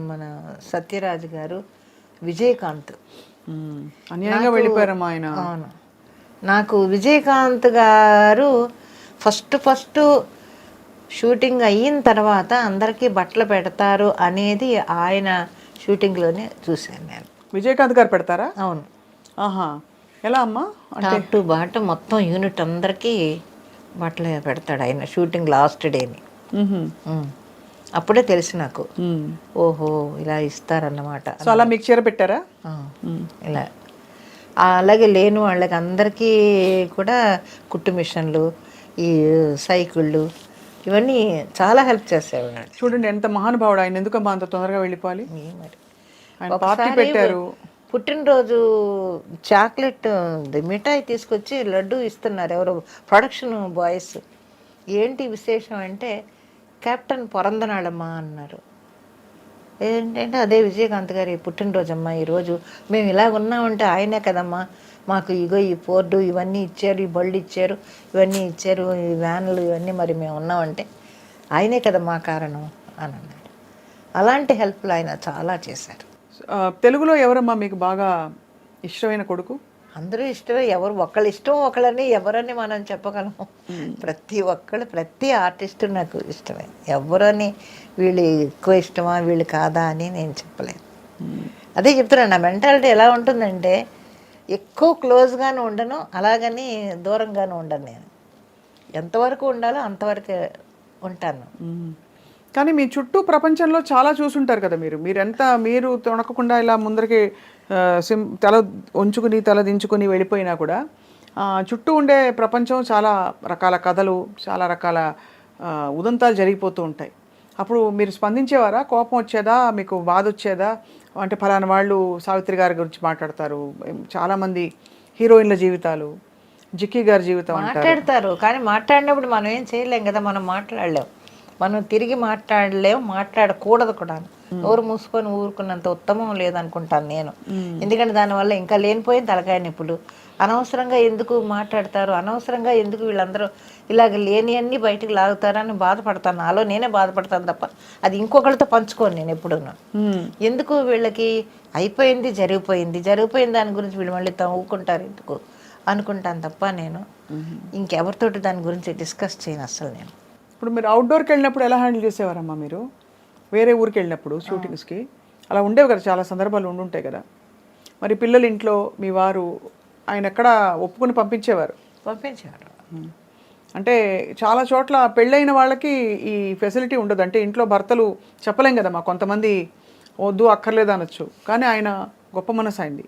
మన సత్యరాజ్ గారు, విజయకాంత్. అన్యాయంగా వెళ్ళిపోయారమ్మా ఆయన. అవును, నాకు విజయకాంత్ గారు ఫస్ట్ షూటింగ్ అయిన తర్వాత అందరికీ బట్టలు పెడతారు అనేది ఆయన షూటింగ్లోనే చూశాను నేను. విజయకాంత్ గారు పెడతారా? అవును. ఆహా, ఎలా అమ్మా? టాప్ టు బాటం మొత్తం యూనిట్ అందరికీ బట్టలు పెడతాడు ఆయన షూటింగ్ లాస్ట్ డేని. అప్పుడే తెలుసు నాకు, ఓహో ఇలా ఇస్తారన్నమాట. సో అలా మీకు చీర పెట్టారా? ఇలా అలాగే లేని వాళ్ళకి అందరికీ కూడా కుట్టు మిషన్లు, ఈ సైకిళ్ళు, ఇవన్నీ చాలా హెల్ప్ చేసేవాడు. చూడండి ఎంత మహానుభావుడు ఆయన. ఎందుకమ్మా అంత తొందరగా వెళ్ళిపోవాలి? మరి ఆయన పార్టీ పెట్టారు. పుట్టినరోజు చాక్లెట్ మిఠాయి తీసుకొచ్చి లడ్డు ఇస్తున్నారు ఎవరో ప్రొడక్షన్ బాయ్స్. ఏంటి విశేషం అంటే, కెప్టెన్ పొరందనాడమ్మా అన్నారు. ఏంటంటే అదే విజయకాంత్ గారి పుట్టినరోజమ్మా ఈరోజు, మేము ఇలాగ ఉన్నామంటే ఆయనే కదమ్మా మాకు ఇగో ఈ పోర్డు ఇవన్నీ ఇచ్చారు, ఈ బళ్ళు ఇచ్చారు, ఇవన్నీ ఇచ్చారు, ఈ వ్యాన్లు ఇవన్నీ, మరి మేము ఉన్నామంటే ఆయనే కదా మా కారణం అని అన్నాడు. అలాంటి హెల్ప్లు ఆయన చాలా చేశారు. తెలుగులో ఎవరమ్మా మీకు బాగా ఇష్టమైన కొడుకు? అందరూ ఇష్టమే, ఎవరు ఒకళ్ళు ఇష్టం ఒకళ్ళని ఎవరని మనం చెప్పగలము. ప్రతి ఒక్కళ్ళు, ప్రతి ఆర్టిస్టు నాకు ఇష్టమే. ఎవరని వీళ్ళు ఎక్కువ ఇష్టమా వీళ్ళు కాదా అని నేను చెప్పలేను. అదే చెప్తున్నాను, నా మెంటాలిటీ ఎలా ఉంటుందంటే ఎక్కువ క్లోజ్గాను ఉండను, అలాగని దూరంగాను ఉండను. నేను ఎంతవరకు ఉండాలో అంతవరకే ఉంటాను. కానీ మీ చుట్టూ ప్రపంచంలో చాలా చూసుంటారు కదా మీరు తొణకకుండా ఇలా ముందరికి తల ఉంచుకుని తల దించుకుని వెళ్ళిపోయినా కూడా చుట్టూ ఉండే ప్రపంచం చాలా రకాల కథలు, చాలా రకాల ఉదంతాలు జరిగిపోతూ ఉంటాయి. అప్పుడు మీరు స్పందించేవారా? కోపం వచ్చేదా, మీకు బాధ వచ్చేదా? అంటే ఫలానా వాళ్ళు సావిత్రి గారి గురించి మాట్లాడతారు, చాలామంది హీరోయిన్ల జీవితాలు, జిక్కీ గారి జీవితం మాట్లాడతారు, కానీ మాట్లాడినప్పుడు మనం ఏం చేయలేం కదా, మనం మాట్లాడలేం, మనం తిరిగి మాట్లాడలేము, మాట్లాడకూడదు కూడా. నోరు మూసుకొని ఊరుకున్నంత ఉత్తమం లేదనుకుంటాను నేను. ఎందుకంటే దానివల్ల ఇంకా లేనిపోయిన తలకాయ నొప్పులు. అనవసరంగా ఎందుకు మాట్లాడతారు, అనవసరంగా ఎందుకు వీళ్ళందరూ ఇలాగ లేని అన్నీ బయటకు లాగుతారని బాధపడతాను. నాలో నేనే బాధపడతాను తప్ప అది ఇంకొకరితో పంచుకోను నేను ఎప్పుడూను. ఎందుకు వీళ్ళకి అయిపోయింది జరిగిపోయింది దాని గురించి వీళ్ళు మళ్ళీ తవ్వుకుంటారు ఎందుకు అనుకుంటాను తప్ప నేను ఇంకెవరితోటి దాని గురించి డిస్కస్ చేయను అసలు నేను. ఇప్పుడు మీరు అవుట్డోర్కి వెళ్ళినప్పుడు ఎలా హ్యాండిల్ చేసేవారమ్మా? మీరు వేరే ఊరికి వెళ్ళినప్పుడు షూటింగ్స్కి అలా ఉండేవి కదా, చాలా సందర్భాలు ఉండుంటాయి కదా. మరి పిల్లలు ఇంట్లో మీ వారు ఆయన ఎక్కడ ఒప్పుకుని పంపించేవారు? అంటే చాలా చోట్ల పెళ్ళైన వాళ్ళకి ఈ ఫెసిలిటీ ఉండదు. అంటే ఇంట్లో భర్తలు చెప్పలేం కదా, మా కొంతమంది వద్దు అక్కర్లేదు అనొచ్చు, కానీ ఆయన గొప్ప మనసు అయింది.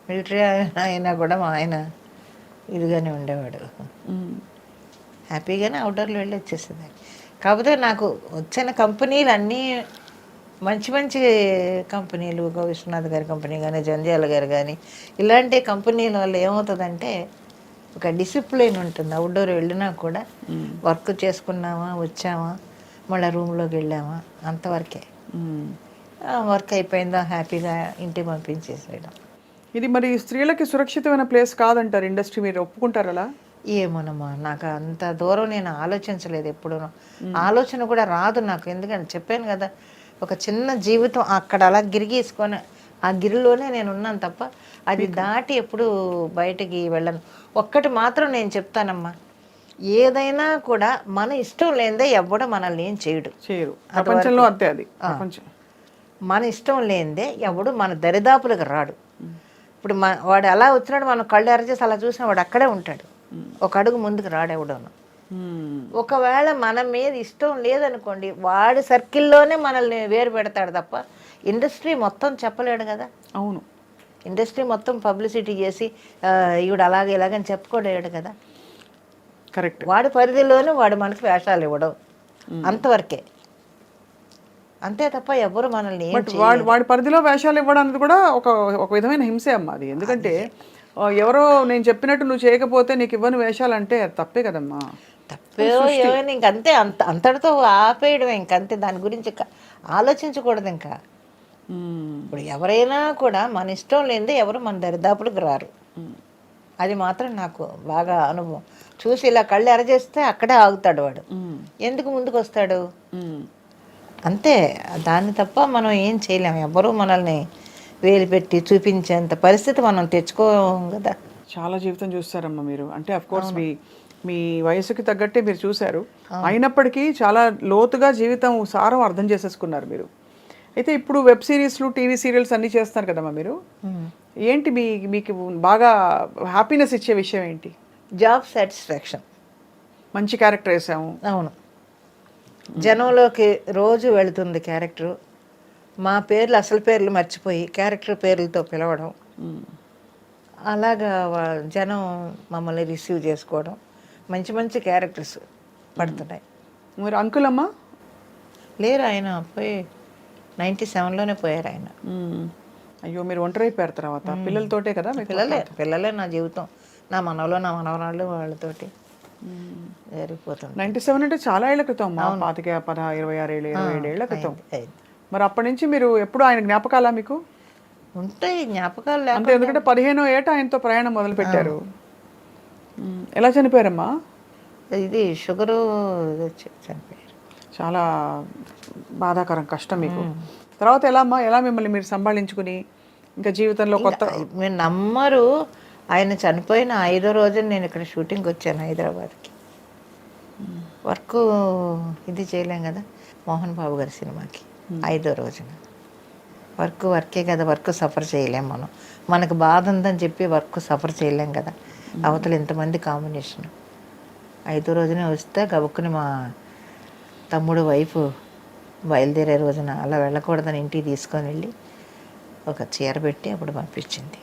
మిలిటరీ అయినా కూడా మా ఆయన ఇదిగానే ఉండేవాడు, హ్యాపీగానే అవుట్డోర్లో వెళ్ళి వచ్చేసేదాన్ని. కాకపోతే నాకు వచ్చిన కంపెనీలు అన్నీ మంచి మంచి కంపెనీలు, విశ్వనాథ్ గారి కంపెనీ కానీ, జంధ్యాల గారు కానీ, ఇలాంటి కంపెనీల వల్ల ఏమవుతుందంటే ఒక డిసిప్లిన్ ఉంటుంది. అవుట్డోర్ వెళ్ళినా కూడా వర్క్ చేసుకున్నామా, వచ్చామా, మళ్ళీ రూమ్లోకి వెళ్ళామా, అంతవరకే. వర్క్ అయిపోయిందా హ్యాపీగా ఇంటికి పంపించేసేయడం. ఇది మరి స్త్రీలకి సురక్షితమైన ప్లేస్ కాదంటారు ఇండస్ట్రీ, మీరు ఒప్పుకుంటారు అలా? ఏమోనమ్మా, నాకు అంత దూరం నేను ఆలోచించలేదు ఎప్పుడు. ఆలోచన కూడా రాదు నాకు. ఎందుకంటే చెప్పాను కదా, ఒక చిన్న జీవితం అక్కడ అలా గిరిగీసుకొని ఆ గిరిలోనే నేను ఉన్నాను తప్ప అది దాటి ఎప్పుడు బయటికి వెళ్ళను. ఒక్కటి మాత్రం నేను చెప్తానమ్మా, ఏదైనా కూడా మన ఇష్టం లేనిదే ఎవ్వడు మనల్ని ఏం చేయడు. ప్రపంచంలో అంతే. అది మన ఇష్టం లేనిదే ఎవడు మన దరిదాపులకు రాడు. ఇప్పుడు వాడు అలా వచ్చినాడు, మనం కళ్ళు ఎరచేసి అలా చూసిన వాడు అక్కడే ఉంటాడు, ఒక అడుగు ముందుకు రాడు ఎవడను. ఒకవేళ మన మీద ఇష్టం లేదనుకోండి, వాడి సర్కిల్లోనే మనల్ని వేరు పెడతాడు తప్ప ఇండస్ట్రీ మొత్తం చెప్పలేడు కదా. అవును, ఇండస్ట్రీ మొత్తం పబ్లిసిటీ చేసి ఈవిడ అలాగే ఇలాగని చెప్పుకోలేడు కదా. కరెక్ట్. వాడి పరిధిలోనే వాడు మనకి వేషాలు ఇవ్వడం, అంతవరకే. అంతే తప్ప ఎవరు మనల్ని వాడి పరిధిలో వేషాలు ఇవ్వడం అనేది కూడా ఒక విధమైన హింసే అమ్మా అది. ఎందుకంటే ఎవరో నేను చెప్పినట్టు నువ్వు చేయకపోతే నీకు ఇవ్వని వేషాలు అంటే తప్పే కదమ్మా. తప్పే ఏమైనా ఇంకంతే, అంతటితో ఆపేయడం ఇంకంతే. దాని గురించి ఆలోచించకూడదు ఇంకా. ఇప్పుడు ఎవరైనా కూడా మన ఇష్టం లేనిదే ఎవరు మన దరిదాపులకు రారు. అది మాత్రం నాకు బాగా అనుభవం. చూసి ఇలా కళ్ళు ఎరచేస్తే అక్కడే ఆగుతాడు వాడు, ఎందుకు ముందుకు వస్తాడు. అంతే, దాన్ని తప్ప మనం ఏం చేయలేము. ఎవరు మనల్ని వేలు పెట్టి చూపించేంత పరిస్థితి మనం తెచ్చుకోం కదా. చాలా జీవితం చూస్తారమ్మా మీరు. అంటే అఫ్కోర్స్ మీ వయసుకి తగ్గట్టే మీరు చూశారు, అయినప్పటికీ చాలా లోతుగా జీవితం సారం అర్థం చేసేసుకున్నారు మీరు. అయితే ఇప్పుడు వెబ్ సిరీస్లు, టీవీ సీరియల్స్ అన్నీ చేస్తున్నారు కదమ్మా మీరు. ఏంటి మీకు బాగా హ్యాపీనెస్ ఇచ్చే విషయం ఏంటి? Job satisfaction. మంచి క్యారెక్టర్ వేసాము. అవును, జనంలోకి రోజు వెళుతుంది క్యారెక్టరు. మా పేర్లు, అసలు పేర్లు మర్చిపోయి క్యారెక్టర్ పేర్లతో పిలవడం, అలాగా జనం మమ్మల్ని రిసీవ్ చేసుకోవడం, మంచి మంచి క్యారెక్టర్స్ పడుతున్నాయి. మరి అంకుల్ అమ్మా లేరు, ఆయన పోయి 97లోనే పోయారు ఆయన. అయ్యో, మీరు ఒంటరి అయిపోయారు తర్వాత. పిల్లలతోటే కదా? పిల్లలే నా జీవితం. నా మనవలు, నా మనవరాళ్ళు, వాళ్ళతోటి జరిగిపోతుంది. 97 అంటే చాలా ఏళ్ల క్రితం అమ్మా. 25, 26 ఏళ్ళు, 27 ఏళ్ల క్రితం. మరి అప్పటి నుంచి మీరు ఎప్పుడు ఆయన జ్ఞాపకాలా మీకు? ఉంటాయి జ్ఞాపకాలు. అంటే ఎందుకంటే 15వ ఏట ఆయనతో ప్రయాణం మొదలు పెట్టారు. ఎలా చనిపోయారమ్మా? ఇది షుగరు చనిపోయారు. చాలా బాధాకరం, కష్టం మీకు. తర్వాత ఎలా మిమ్మల్ని మీరు సంభాళించుకుని ఇంకా జీవితంలో కొత్త? మీరు నమ్మరు, ఆయన చనిపోయిన 5వ రోజున నేను ఇక్కడ షూటింగ్కి వచ్చాను హైదరాబాద్కి. వర్క్ ఇది చేయలేం కదా, మోహన్ బాబు గారి సినిమాకి 5వ రోజున. వర్కే కదా, వర్క్ సఫర్ చేయలేం మనం. మనకు బాధ ఉందని చెప్పి వర్క్ సఫర్ చేయలేం కదా. అవతల ఎంతమంది కాంబినేషన్. 5వ రోజునే వస్తే గబుక్కుని మా తమ్ముడు వైఫ్ బయలుదేరే రోజున అలా వెళ్ళకూడదని ఇంటికి తీసుకొని వెళ్ళి ఒక చీర పెట్టి అప్పుడు పంపించింది.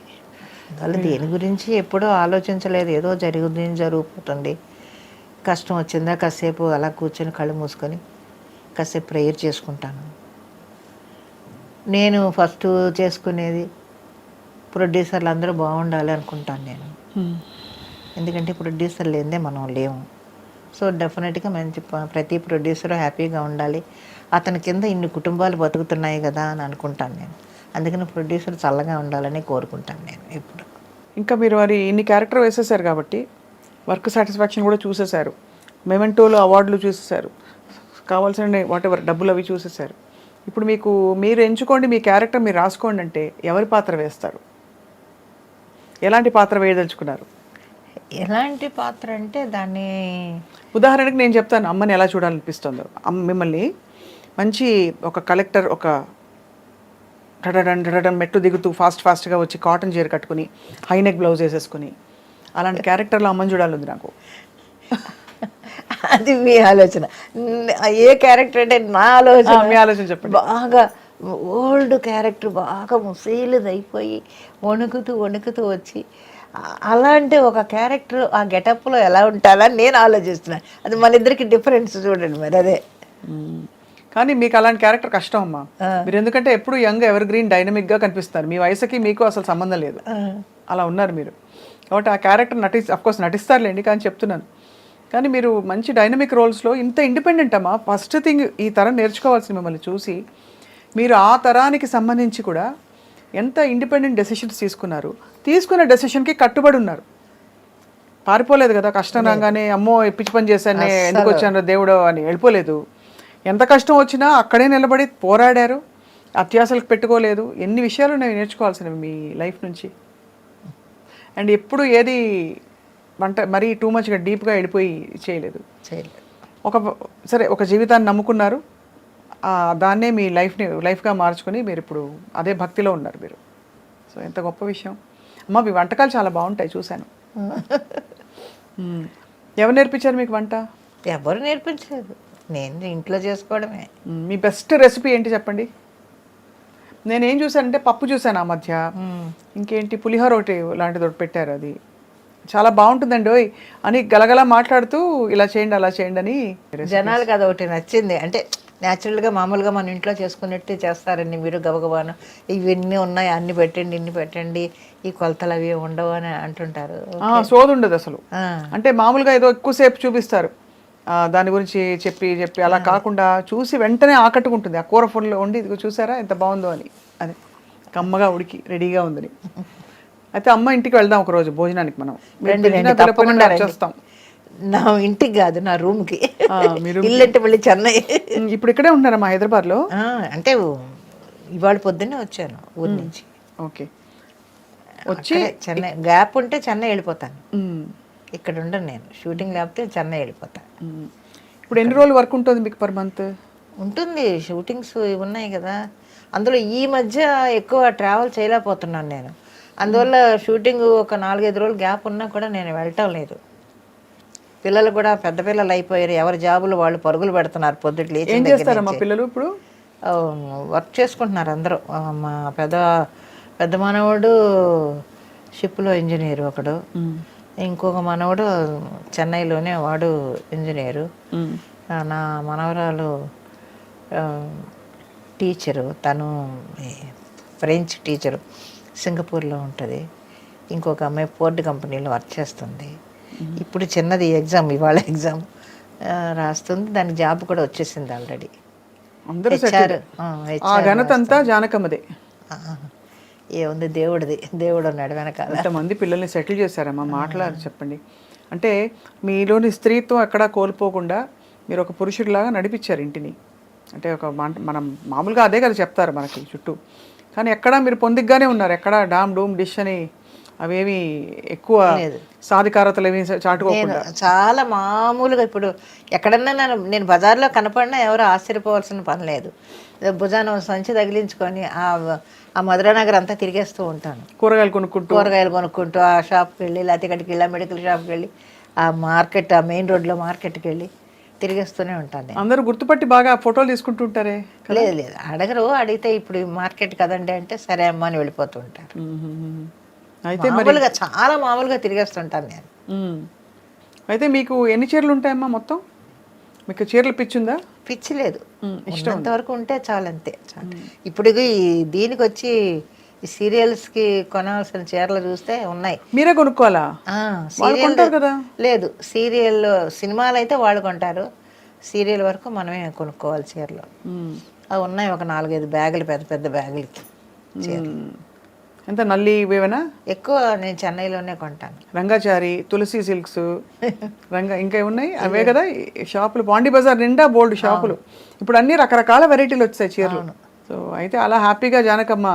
వాళ్ళు దేని గురించి ఎప్పుడూ ఆలోచించలేదు. ఏదో జరిగిపోతుంది. కష్టం వచ్చిందా కాసేపు అలా కూర్చొని కళ్ళు మూసుకొని కాసేపు ప్రేయర్ చేసుకుంటాను. నేను ఫస్ట్ చేసుకునేది ప్రొడ్యూసర్లు అందరూ బాగుండాలి అనుకుంటాను నేను. ఎందుకంటే ప్రొడ్యూసర్ లేదే మనం లేము. సో డెఫినెట్గా మంచి ప్రతి ప్రొడ్యూసర్ హ్యాపీగా ఉండాలి, అతని కింద ఇన్ని కుటుంబాలు బతుకుతున్నాయి కదా అని అనుకుంటాను నేను. అందుకని ప్రొడ్యూసర్ చల్లగా ఉండాలని కోరుకుంటాను నేను ఎప్పుడు. ఇంకా మీరు మరి ఇన్ని క్యారెక్టర్ వేసేసారు కాబట్టి వర్క్ సాటిస్ఫాక్షన్ కూడా చూసేశారు, మెమెంటోలో అవార్డులు చూసేశారు, కావాల్సిన వాటెవర్ డబ్బులు అవి చూసేశారు. ఇప్పుడు మీరు ఎంచుకోండి, మీ క్యారెక్టర్ మీరు రాసుకోండి అంటే ఎవరి పాత్ర వేస్తారు? ఎలాంటి పాత్ర వేయదలుచుకున్నారు? ఎలాంటి పాత్ర అంటే దాన్ని ఉదాహరణకి నేను చెప్తాను, అమ్మని ఎలా చూడాలనిపిస్తుందో. మిమ్మల్ని మంచి ఒక కలెక్టర్, ఒక డడడన్ మెట్టు దిగుతూ ఫాస్ట్గా వచ్చి కాటన్ చీర కట్టుకుని హైనెక్ బ్లౌజ్ వేసేసుకుని అలాంటి క్యారెక్టర్లో అమ్మని చూడాలి నాకు. అది మీ ఆలోచన. ఏ క్యారెక్టర్ అంటే నా ఆలోచన. మీ ఆలోచన చెప్పండి. బాగా ఓల్డ్ క్యారెక్టర్, బాగా ముసలిది అయిపోయి వణుకుతూ వచ్చి అలాంటి ఒక క్యారెక్టర్ ఆ గెటప్లో ఎలా ఉంటారని నేను ఆలోచిస్తున్నాను. అది మన ఇద్దరికి డిఫరెన్స్ చూడండి మరి అదే. కానీ మీకు అలాంటి క్యారెక్టర్ కష్టం అమ్మా. మీరు ఎందుకంటే ఎప్పుడు యంగ్ ఎవర్ గ్రీన్ డైనమిక్గా కనిపిస్తారు. మీ వయసుకి మీకు అసలు సంబంధం లేదు, అలా ఉన్నారు మీరు. కాబట్టి ఆ క్యారెక్టర్ అఫ్కోర్స్ నటిస్తారులేండి, కానీ చెప్తున్నాను. కానీ మీరు మంచి డైనమిక్ రోల్స్లో ఇంత ఇండిపెండెంట్ అమ్మా. ఫస్ట్ థింగ్ ఈ తరం నేర్చుకోవాల్సింది మిమ్మల్ని చూసి, మీరు ఆ తరానికి సంబంధించి కూడా ఎంత ఇండిపెండెంట్ డెసిషన్స్ తీసుకున్నారు. తీసుకున్న డెసిషన్కి కట్టుబడి ఉన్నారు. పారిపోలేదు కదా, కష్టం రాగానే అమ్మో పిచ్చి పని చేశాను ఎందుకు వచ్చాను దేవుడు అని వెళ్ళిపోలేదు. ఎంత కష్టం వచ్చినా అక్కడే నిలబడి పోరాడారు, అత్యాసలకు పెట్టుకోలేదు. ఎన్ని విషయాలు నేను నేర్చుకోవాల్సినవి మీ లైఫ్ నుంచి. అండ్ ఎప్పుడు ఏది మరీ టూ మచ్గా డీప్గా వెళ్ళిపోయి చేయలేదు. సరే, ఒక జీవితాన్ని నమ్ముకున్నారు, దాన్నే మీ లైఫ్గా మార్చుకొని మీరు ఇప్పుడు అదే భక్తిలో ఉన్నారు మీరు. సో ఎంత గొప్ప విషయం అమ్మ. మీ వంటకాలు చాలా బాగుంటాయి, చూశాను. ఎవరు నేర్పించారు మీకు వంట? ఎవరు నేర్పించలేదు, నేను ఇంట్లో చేసుకోవడమే. మీ బెస్ట్ రెసిపీ ఏంటి చెప్పండి. నేనేం చూసానంటే పప్పు చూసాను ఆ మధ్య, ఇంకేంటి పులిహోర ఒకటి లాంటిది ఒకటి పెట్టారు, అది చాలా బాగుంటుందండి ఓయ్ అని గలగలా మాట్లాడుతూ ఇలా చేయండి అలా చేయండి అని. జనాలకు అది ఒకటి నచ్చింది. అంటే న్యాచురల్గా మామూలుగా మన ఇంట్లో చేసుకున్నట్టు చేస్తారండి మీరు, గబగబాను ఇవన్నీ ఉన్నాయి అన్ని పెట్టండి ఇన్ని పెట్టండి ఈ కొలతలు అవి ఉండవు అని అంటుంటారు. సోదు ఉండదు అసలు. అంటే మామూలుగా ఏదో ఎక్కువసేపు చూపిస్తారు దాని గురించి చెప్పి అలా కాకుండా చూసి వెంటనే ఆకట్టుకుంటుంది. ఆ కూర ఫుడ్లో వండి ఇదిగో చూసారా ఎంత బాగుందో అని, అది కమ్మగా ఉడికి రెడీగా ఉందని. అయితే అమ్మ ఇంటికి వెళ్దాం ఒకరోజు భోజనానికి. మనం చేస్తాం. నా ఇంటికి కాదు, నా రూమ్కి. ఇల్లు అంటే మళ్ళీ చెన్నై. ఇప్పుడు ఇక్కడే ఉంటున్నారమ్మా హైదరాబాద్లో? అంటే ఇవాళ పొద్దున్నే వచ్చాను ఊరి నుంచి. ఓకే, వచ్చి చెన్నై గ్యాప్ ఉంటే చెన్నై వెళ్ళిపోతాను. ఇక్కడ ఉండను నేను, షూటింగ్ లేకపోతే చెన్నై వెళ్ళిపోతాను. ఇప్పుడు ఎన్ని రోజులు వర్క్ ఉంటుంది మీకు పర్ మంత్? ఉంటుంది, షూటింగ్స్ ఉన్నాయి కదా. అందులో ఈ మధ్య ఎక్కువ ట్రావెల్ చేయలేకపోతున్నాను నేను. అందువల్ల షూటింగ్ ఒక 4-5 రోజులు గ్యాప్ ఉన్నా కూడా నేను వెళ్ళటం లేదు. పిల్లలు కూడా పెద్ద పిల్లలు అయిపోయారు, ఎవరి జాబులు వాళ్ళు పరుగులు పెడుతున్నారు. పొద్దుట లేచి ఏం చేస్తారమ్మా పిల్లలు ఇప్పుడు? వర్క్ చేసుకుంటున్నారు అందరూ. మా పెద్ద మనవడు షిప్లో ఇంజనీరు ఒకడు, ఇంకొక మనవడు చెన్నైలోనే వాడు ఇంజనీరు, నా మనవరాలు టీచరు, తను ఫ్రెంచ్ టీచరు సింగపూర్లో ఉంటుంది. ఇంకొక అమ్మాయి పోర్ట్ కంపెనీలో వర్క్ చేస్తుంది. ఇప్పుడు చిన్నది ఎగ్జామ్, ఇవాళ ఎగ్జామ్ రాస్తుంది, దానికి జాబ్ కూడా వచ్చేసింది ఆల్రెడీ. అందరూ ఘనత అంతా జానకమ్మదే. ఏముంది, దేవుడు ఉన్నాడు వెనకాల. ఎంతమంది పిల్లల్ని సెటిల్ చేశారమ్మా, మాట్లాడారు చెప్పండి. అంటే మీలోని స్త్రీత్వం ఎక్కడా కోల్పోకుండా మీరు ఒక పురుషుడిలాగా నడిపించారు ఇంటిని. అంటే మనం మామూలుగా అదే కదా చెప్తారు మనకి చుట్టూ, కానీ ఎక్కడా మీరు పొందిగ్గానే ఉన్నారు. ఎక్కడా డామ్ డూమ్ డిష్ అని అవేమి ఎక్కువ సాధికారతలు ఏమి చాటుకోకుండా చాలా మామూలుగా. ఇప్పుడు ఎక్కడన్నా నేను బజార్లో కనపడినా ఎవరు ఆశ్చర్యపోవాల్సిన పని లేదు. భుజాన సంచి తగిలించుకొని ఆ మధురానగర్ అంతా తిరిగేస్తూ ఉంటాను. కూరగాయలు కొనుక్కుంటూ ఆ షాప్కి వెళ్ళి, లేకపోతే ఇక్కడికి వెళ్ళి మెడికల్ షాప్కి వెళ్ళి, ఆ మార్కెట్, ఆ మెయిన్ రోడ్లో మార్కెట్కి వెళ్ళి తిరిగేస్తూనే ఉంటాను. అందరూ గుర్తుపట్టి బాగా ఫోటోలు తీసుకుంటుంటారే? లేదు, అడగరు. అడిగితే ఇప్పుడు మార్కెట్ కదండి అంటే సరే అమ్మ అని వెళ్ళిపోతూ ఉంటారు. అయితే మామూలుగా చాలా మామూలుగా తిరిగేస్తుంటాను నేను. అయితే మీకు ఎన్ని చీరలు ఉంటాయమ్మా మొత్తం? మీకు చీరలు పిచ్చుందా? పిచ్చి లేదు, ఇష్టంత వరకు ఉంటే చాలంతే. ఇప్పుడు దీనికి వచ్చి ఈ సీరియల్స్కి కొనాల్సిన చీరలు చూస్తే ఉన్నాయి. మీరే కొనుక్కోవాలా? కదా. లేదు, సినిమాలు అయితే వాళ్ళు కొంటారు, సీరియల్ వరకు మనమే కొనుక్కోవాలి చీరలు. అవి ఉన్నాయి ఒక 4-5 బ్యాగులు, పెద్ద పెద్ద బ్యాగులకి చీరలు. ఎంత నల్లి ఇవేనా? ఎక్కువ నేను చెన్నైలోనే కొంటాను. రంగాచారి, తులసి సిల్క్స్, ఇంకా ఉన్నాయి అవే కదా షాపులు. పాండీ బజార్ నిండా బోల్డ్ షాపులు. ఇప్పుడు అన్ని రకరకాల వెరైటీలు వచ్చాయి చీరలు. సో అయితే అలా హ్యాపీగా జానకమ్మ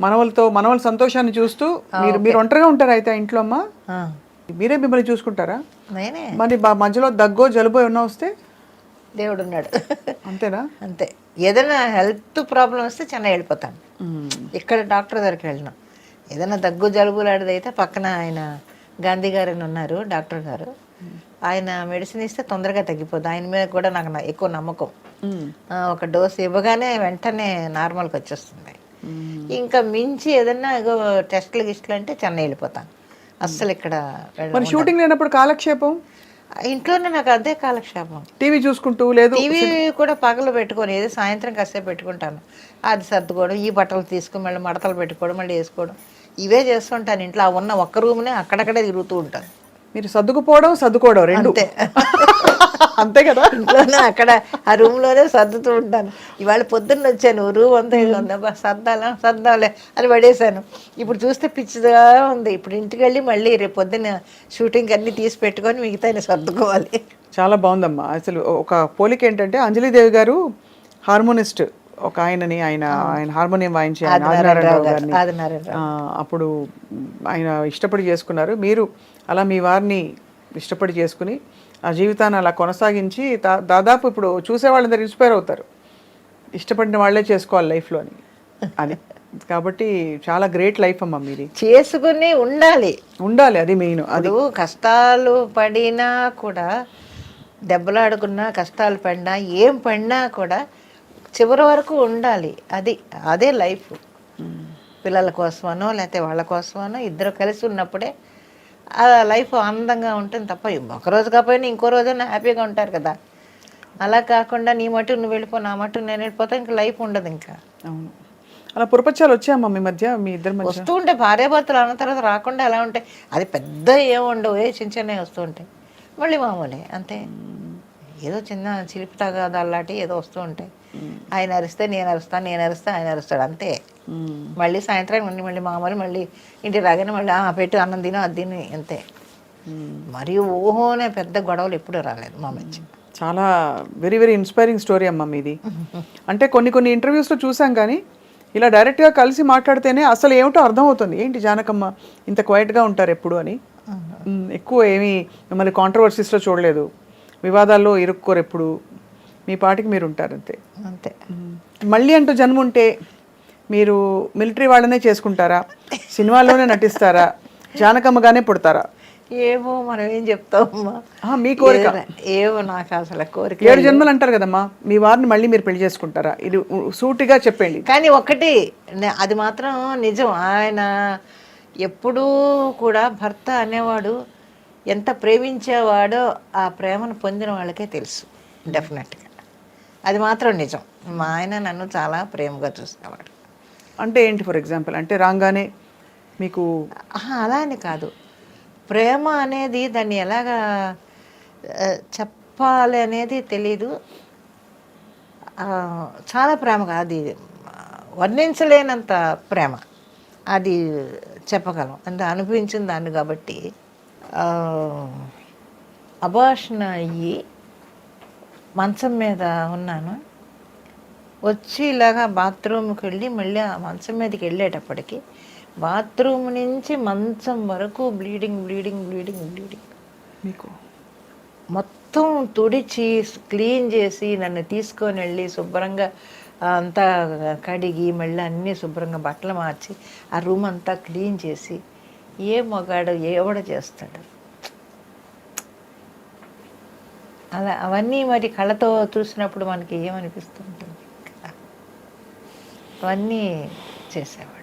మనవల సంతోషాన్ని చూస్తూ మీరు ఒంటరిగా ఉంటారా అయితే ఇంట్లో అమ్మా? మీరే మిమ్మల్ని చూసుకుంటారా? నేనే. మరి మధ్యలో దగ్గో జలుబో ఏమన్నా వస్తే? దేవుడు ఉన్నాడు, అంతేనా? అంతే. ఏదైనా హెల్త్ ప్రాబ్లం వస్తే చెన్నై వెళ్ళిపోతాను. ఇక్కడ డాక్టర్ దగ్గరికి వెళ్ళినా, ఏదైనా దగ్గు జలుబు లాంటిది అయితే పక్కన ఆయన గాంధీ గారు అని ఉన్నారు డాక్టర్ గారు, ఆయన మెడిసిన్ ఇస్తే తొందరగా తగ్గిపోద్ది. ఆయన మీద కూడా నాకు ఎక్కువ నమ్మకం. ఒక డోసు ఇవ్వగానే వెంటనే నార్మల్కి వచ్చేస్తుంది. ఇంకా మించి ఏదన్నా టెస్టులు గిస్టులు అంటే చెన్నై వెళ్ళిపోతాను. అస్సలు ఇక్కడ మరి షూటింగ్ లేనప్పుడు కాలక్షేపం ఇంట్లోనే నాకు అదే కాలక్షేపం. టీవీ చూసుకుంటూ లేదు. టీవీ కూడా పగలు పెట్టుకొని ఏదో సాయంత్రం కాసేపు పెట్టుకుంటాను. అది సర్దుకోవడం, ఈ బట్టలు తీసుకుని మళ్ళీ మడతలు పెట్టుకోవడం, మళ్ళీ వేసుకోవడం, ఇవే చేస్తుంటాను. ఇంట్లో ఆ ఉన్న ఒక్క రూమ్నే అక్కడక్కడే తిరుగుతూ ఉంటాను. మీరు సర్దుకుపోవడం సర్దుకోవడం రెండు అంతే. అంతే కదా. ఇంట్లోనే అక్కడ ఆ రూమ్లోనే సర్దుతూ ఉంటాను. ఇవాళ పొద్దున్న వచ్చాను, రూమ్ అంతా ఇది ఉందబ్బా, సర్దాలే అని పడేశాను. ఇప్పుడు చూస్తే పిచ్చిగా ఉంది. ఇప్పుడు ఇంటికి వెళ్ళి మళ్ళీ రేపు పొద్దున్న షూటింగ్ అన్నీ తీసి పెట్టుకొని మిగతా సర్దుకోవాలి. చాలా బాగుందమ్మా. అసలు ఒక పోలిక ఏంటంటే అంజలిదేవి గారు హార్మోనిస్ట్, ఒక ఆయన హార్మోనియం వాయించి ఆయన ఆదినారాయణరావు గారిని అప్పుడు ఆయన ఇష్టపడి చేసుకున్నారు. మీరు అలా మీ వారిని ఇష్టపడి చేసుకుని ఆ జీవితాన్ని అలా కొనసాగించి దాదాపు ఇప్పుడు చూసేవాళ్ళందరూ ఇన్స్పైర్ అవుతారు, ఇష్టపడిన వాళ్ళే చేసుకోవాలి లైఫ్లో అని. అది కాబట్టి చాలా గ్రేట్ లైఫ్ అమ్మా మీది. చేసుకుని ఉండాలి, అది మెయిన్. అది కష్టాలు పడినా కూడా, దెబ్బలాడుకున్నా, కష్టాలు పడినా, ఏం పడినా కూడా చివరి వరకు ఉండాలి. అదే లైఫ్. పిల్లల కోసమనో లేకపోతే వాళ్ళ కోసమనో ఇద్దరు కలిసి ఉన్నప్పుడే ఆ లైఫ్ ఆనందంగా ఉంటుంది తప్ప, ఒకరోజు కాకపోయినా ఇంకో రోజైనా హ్యాపీగా ఉంటారు కదా. అలా కాకుండా నీ మటు నువ్వు వెళ్ళిపో, నా మటు నేను వెళ్ళిపోతా, ఇంకా లైఫ్ ఉండదు. ఇంకా అవును. అలా పురపచ్చాలు వచ్చాయమ్మా మీ మధ్య, మీ ఇద్దరి మధ్య? వస్తూ ఉంటాయి. భార్యాభర్తలు అన్న తర్వాత రాకుండా ఎలా ఉంటాయి? అది పెద్ద ఏముండవు, చిన్న వస్తూ ఉంటాయి. మళ్ళీ మామూలే, అంతే. ఏదో చిన్న చిలిపి తగాదాలాంటి ఏదో వస్తూ ఉంటాయి. ఆయన అరిస్తే నేను అరుస్తాను, నేను అరిస్తే ఆయన అరుస్తాడు, అంతే. మళ్ళీ సాయంత్రం మళ్ళీ మామూలు, మళ్ళీ ఇంటికి రాగానే మళ్ళీ పెట్టు అన్నం తిను, అది తిని, అంతే. మరియు ఓహోనే పెద్ద గొడవలు ఎప్పుడూ రాలేదు మా మధ్య. చాలా వెరీ వెరీ ఇన్స్పైరింగ్ స్టోరీ అమ్మా మీది. అంటే కొన్ని ఇంటర్వ్యూస్లో చూసాం, కానీ ఇలా డైరెక్ట్గా కలిసి మాట్లాడితేనే అసలు ఏమిటో అర్థమవుతుంది. ఏంటి జానకమ్మ ఇంత క్వైట్గా ఉంటారు ఎప్పుడు అని. ఎక్కువ ఏమీ మిమ్మల్ని కాంట్రవర్సీస్లో చూడలేదు, వివాదాల్లో ఇరుక్కోరు ఎప్పుడు, మీ పాటికి మీరు ఉంటారు, అంతే. అంతే. మళ్ళీ అంటూ జన్మ ఉంటే మీరు మిలిటరీ వాళ్ళనే చేసుకుంటారా, సినిమాల్లోనే నటిస్తారా, జానకమ్మగానే పుడతారా? ఏమో మనం ఏం చెప్తామమ్మా, మీ కోరిక ఏమో. నాకు అసలు కోరిక 7 జన్మలు అంటారు కదమ్మా, మీ వారిని మళ్ళీ మీరు పెళ్లి చేసుకుంటారా? ఇది సూటిగా చెప్పండి. కానీ ఒకటి అది మాత్రం నిజం, ఆయన ఎప్పుడూ కూడా భర్త అనేవాడు ఎంత ప్రేమించేవాడో ఆ ప్రేమను పొందిన వాళ్ళకే తెలుసు, డెఫినెట్గా. అది మాత్రం నిజం. మా ఆయన నన్ను చాలా ప్రేమగా చూసేవాడు. అంటే ఏంటి? ఫర్ ఎగ్జాంపుల్ అంటే రాగానే మీకు అలా అని కాదు, ప్రేమ అనేది దాన్ని ఎలాగా చెప్పాలి అనేది తెలీదు. చాలా ప్రేమగా, అది వర్ణించలేనంత ప్రేమ, అది చెప్పగలం, అంత అనుభవించిన దాన్ని. కాబట్టి అబార్షన్ అయ్యి మంచం మీద ఉన్నాను, వచ్చి ఇలాగా బాత్రూమ్కి వెళ్ళి మళ్ళీ ఆ మంచం మీదకి వెళ్ళేటప్పటికి బాత్రూమ్ నుంచి మంచం వరకు బ్లీడింగ్ మీకు మొత్తం తుడిచి క్లీన్ చేసి నన్ను తీసుకొని వెళ్ళి శుభ్రంగా అంతా కడిగి మళ్ళీ అన్నీ శుభ్రంగా బట్టలు మార్చి ఆ రూమ్ అంతా క్లీన్ చేసి, ఏ మగాడు ఎవడ చేస్తాడు అలా? అవన్నీ మరి కళ్ళతో చూసినప్పుడు మనకి ఏమనిపిస్తుంటుంది? అవన్నీ చేసేవాడు.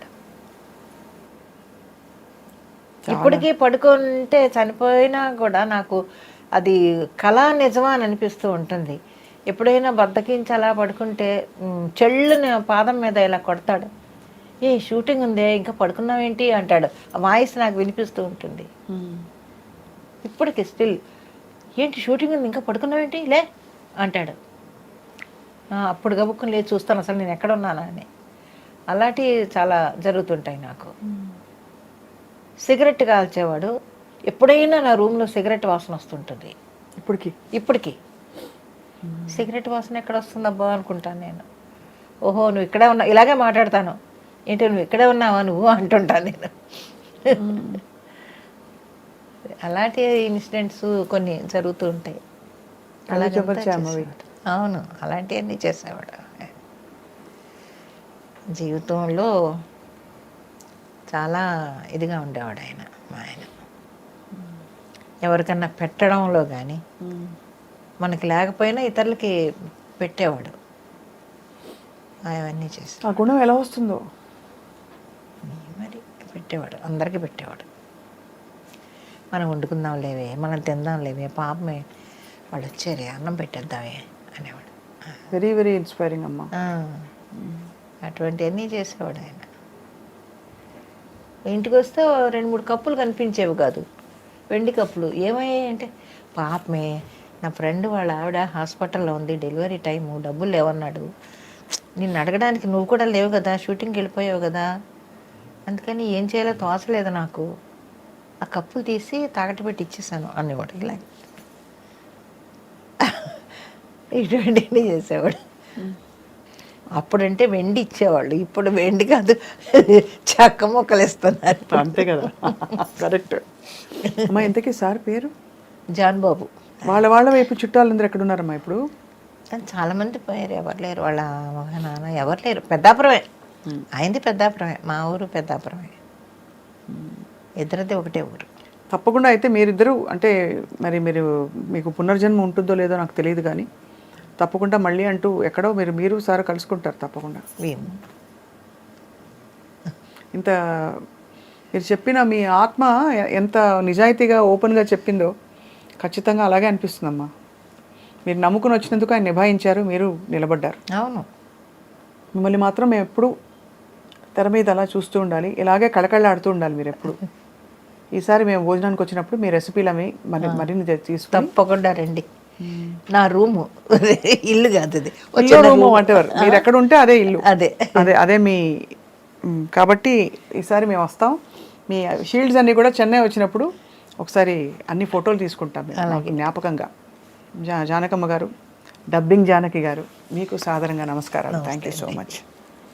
ఇప్పటికీ పడుకుంటే చనిపోయినా కూడా నాకు అది కళ నిజమా అని అనిపిస్తూ ఉంటుంది. ఎప్పుడైనా బద్దకించి అలా పడుకుంటే చెళ్ళుని పాదం మీద ఇలా కొడతాడు, ఏ షూటింగ్ ఉందే ఇంకా పడుకున్నావేంటి అంటాడు. ఆ వాయిస్ నాకు వినిపిస్తూ ఉంటుంది ఇప్పటికి. స్టిల్ ఏంటి షూటింగ్ ఉంది ఇంకా పడుకున్నావేంటి లే అంటాడు. అప్పుడు గబుక్కుని లేదు చూస్తాను అసలు నేను ఎక్కడ ఉన్నానా అని. అలాంటివి చాలా జరుగుతుంటాయి నాకు. సిగరెట్ కాల్చేవాడు, ఎప్పుడైనా నా రూమ్లో సిగరెట్ వాసన వస్తుంటుంది. ఇప్పటికి సిగరెట్ వాసన ఎక్కడ వస్తుందబ్బా అనుకుంటాను నేను. ఓహో నువ్వు ఇక్కడే ఉన్నావు, ఇలాగే మాట్లాడతాను, ఏంటి నువ్వు ఇక్కడే ఉన్నావా నువ్వు అంటుంటాను నేను. అలాంటి ఇన్సిడెంట్స్ కొన్ని జరుగుతూ ఉంటాయి. అవును, అలాంటివన్నీ చేసేవాడు. జీవితంలో చాలా ఇదిగా ఉండేవాడు ఆయన. మా ఆయన ఎవరికన్నా పెట్టడంలో కానీ, మనకి లేకపోయినా ఇతరులకి పెట్టేవాడు. అవన్నీ చేసి ఆ గుణం ఎలా వస్తుందో మరి పెట్టేవాడు, అందరికీ పెట్టేవాడు. మనం వండుకుందాం లేవే, మనం తిందాం లేవే, పాపమే వాళ్ళు వచ్చారే అన్నం పెట్టేద్దామే అనేవాడు. వెరీ వెరీ ఇన్స్పైరింగ్ అమ్మా. అటువంటివన్నీ చేసేవాడు ఆయన. ఇంటికి వస్తే 2-3 కప్పులు కనిపించేవి కాదు, వెండి కప్పులు. ఏమయ్యాయి అంటే, పాపమే నా ఫ్రెండ్ వాళ్ళ ఆవిడ హాస్పిటల్లో ఉంది, డెలివరీ టైము, డబ్బులు లేవన్నాడు, నిన్ను అడగడానికి నువ్వు కూడా లేవు కదా, షూటింగ్కి వెళ్ళిపోయావు కదా, అందుకని ఏం చేయాలో తోచలేదు నాకు, ఆ కప్పులు తీసి తాకట్టు పెట్టి ఇచ్చేసాను అనేవాడు. ఇలా ఇటువంటివన్నీ చేసేవాడు. అప్పుడంటే వెండి ఇచ్చేవాళ్ళు, ఇప్పుడు వెండి కాదు చెక్క మొక్కలు ఇస్తున్నారు. అంతే కదా, కరెక్ట్. అమ్మా ఇంతకీ సార్ పేరు? జాన్ బాబు. వాళ్ళ వైపు చుట్టాలందరూ ఎక్కడ ఉన్నారమ్మా ఇప్పుడు? చాలామంది పోయారు, ఎవరు లేరు, వాళ్ళ మగ నాన్న ఎవరు లేరు. పెద్దాపురమే, ఆయనది పెద్దాపురమే, మా ఊరు పెద్దాపురమే, ఇద్దరిది ఒకటే ఊరు. తప్పకుండా. అయితే మీరిద్దరూ అంటే మరి మీకు పునర్జన్మ ఉంటుందో లేదో నాకు తెలియదు, కానీ తప్పకుండా మళ్ళీ అంటూ ఎక్కడో మీరు సార్ కలుసుకుంటారు తప్పకుండా. ఇంత మీరు చెప్పిన మీ ఆత్మ ఎంత నిజాయితీగా ఓపెన్గా చెప్పిందో ఖచ్చితంగా అలాగే అనిపిస్తుందమ్మా. మీరు నమ్ముకుని వచ్చినందుకు ఆయన నిభాయించారు, మీరు నిలబడ్డారు. అవును. మిమ్మల్ని మాత్రం మేము ఎప్పుడు తెర మీద అలా చూస్తూ ఉండాలి, ఇలాగే కళకళలాడుతూ ఉండాలి మీరు ఎప్పుడు. ఈసారి మేము భోజనానికి వచ్చినప్పుడు మీ రెసిపీలు అవి మరిన్ని తీసుకుని తప్పకుండా రండి. నా రూము, ఇల్లు కాదు అది, రూము వాటెవర్, మీరు ఎక్కడ ఉంటే అదే ఇల్లు, అదే అదే అదే మీ. కాబట్టి ఈసారి మేము వస్తాం. మీ షీల్డ్స్ అన్నీ కూడా చెన్నై వచ్చినప్పుడు ఒకసారి అన్ని ఫోటోలు తీసుకుంటాం మాకు జ్ఞాపకంగా. జానకమ్మ గారు, డబ్బింగ్ జానకి గారు, మీకు సాదరంగా నమస్కారాలు. Thank you so much.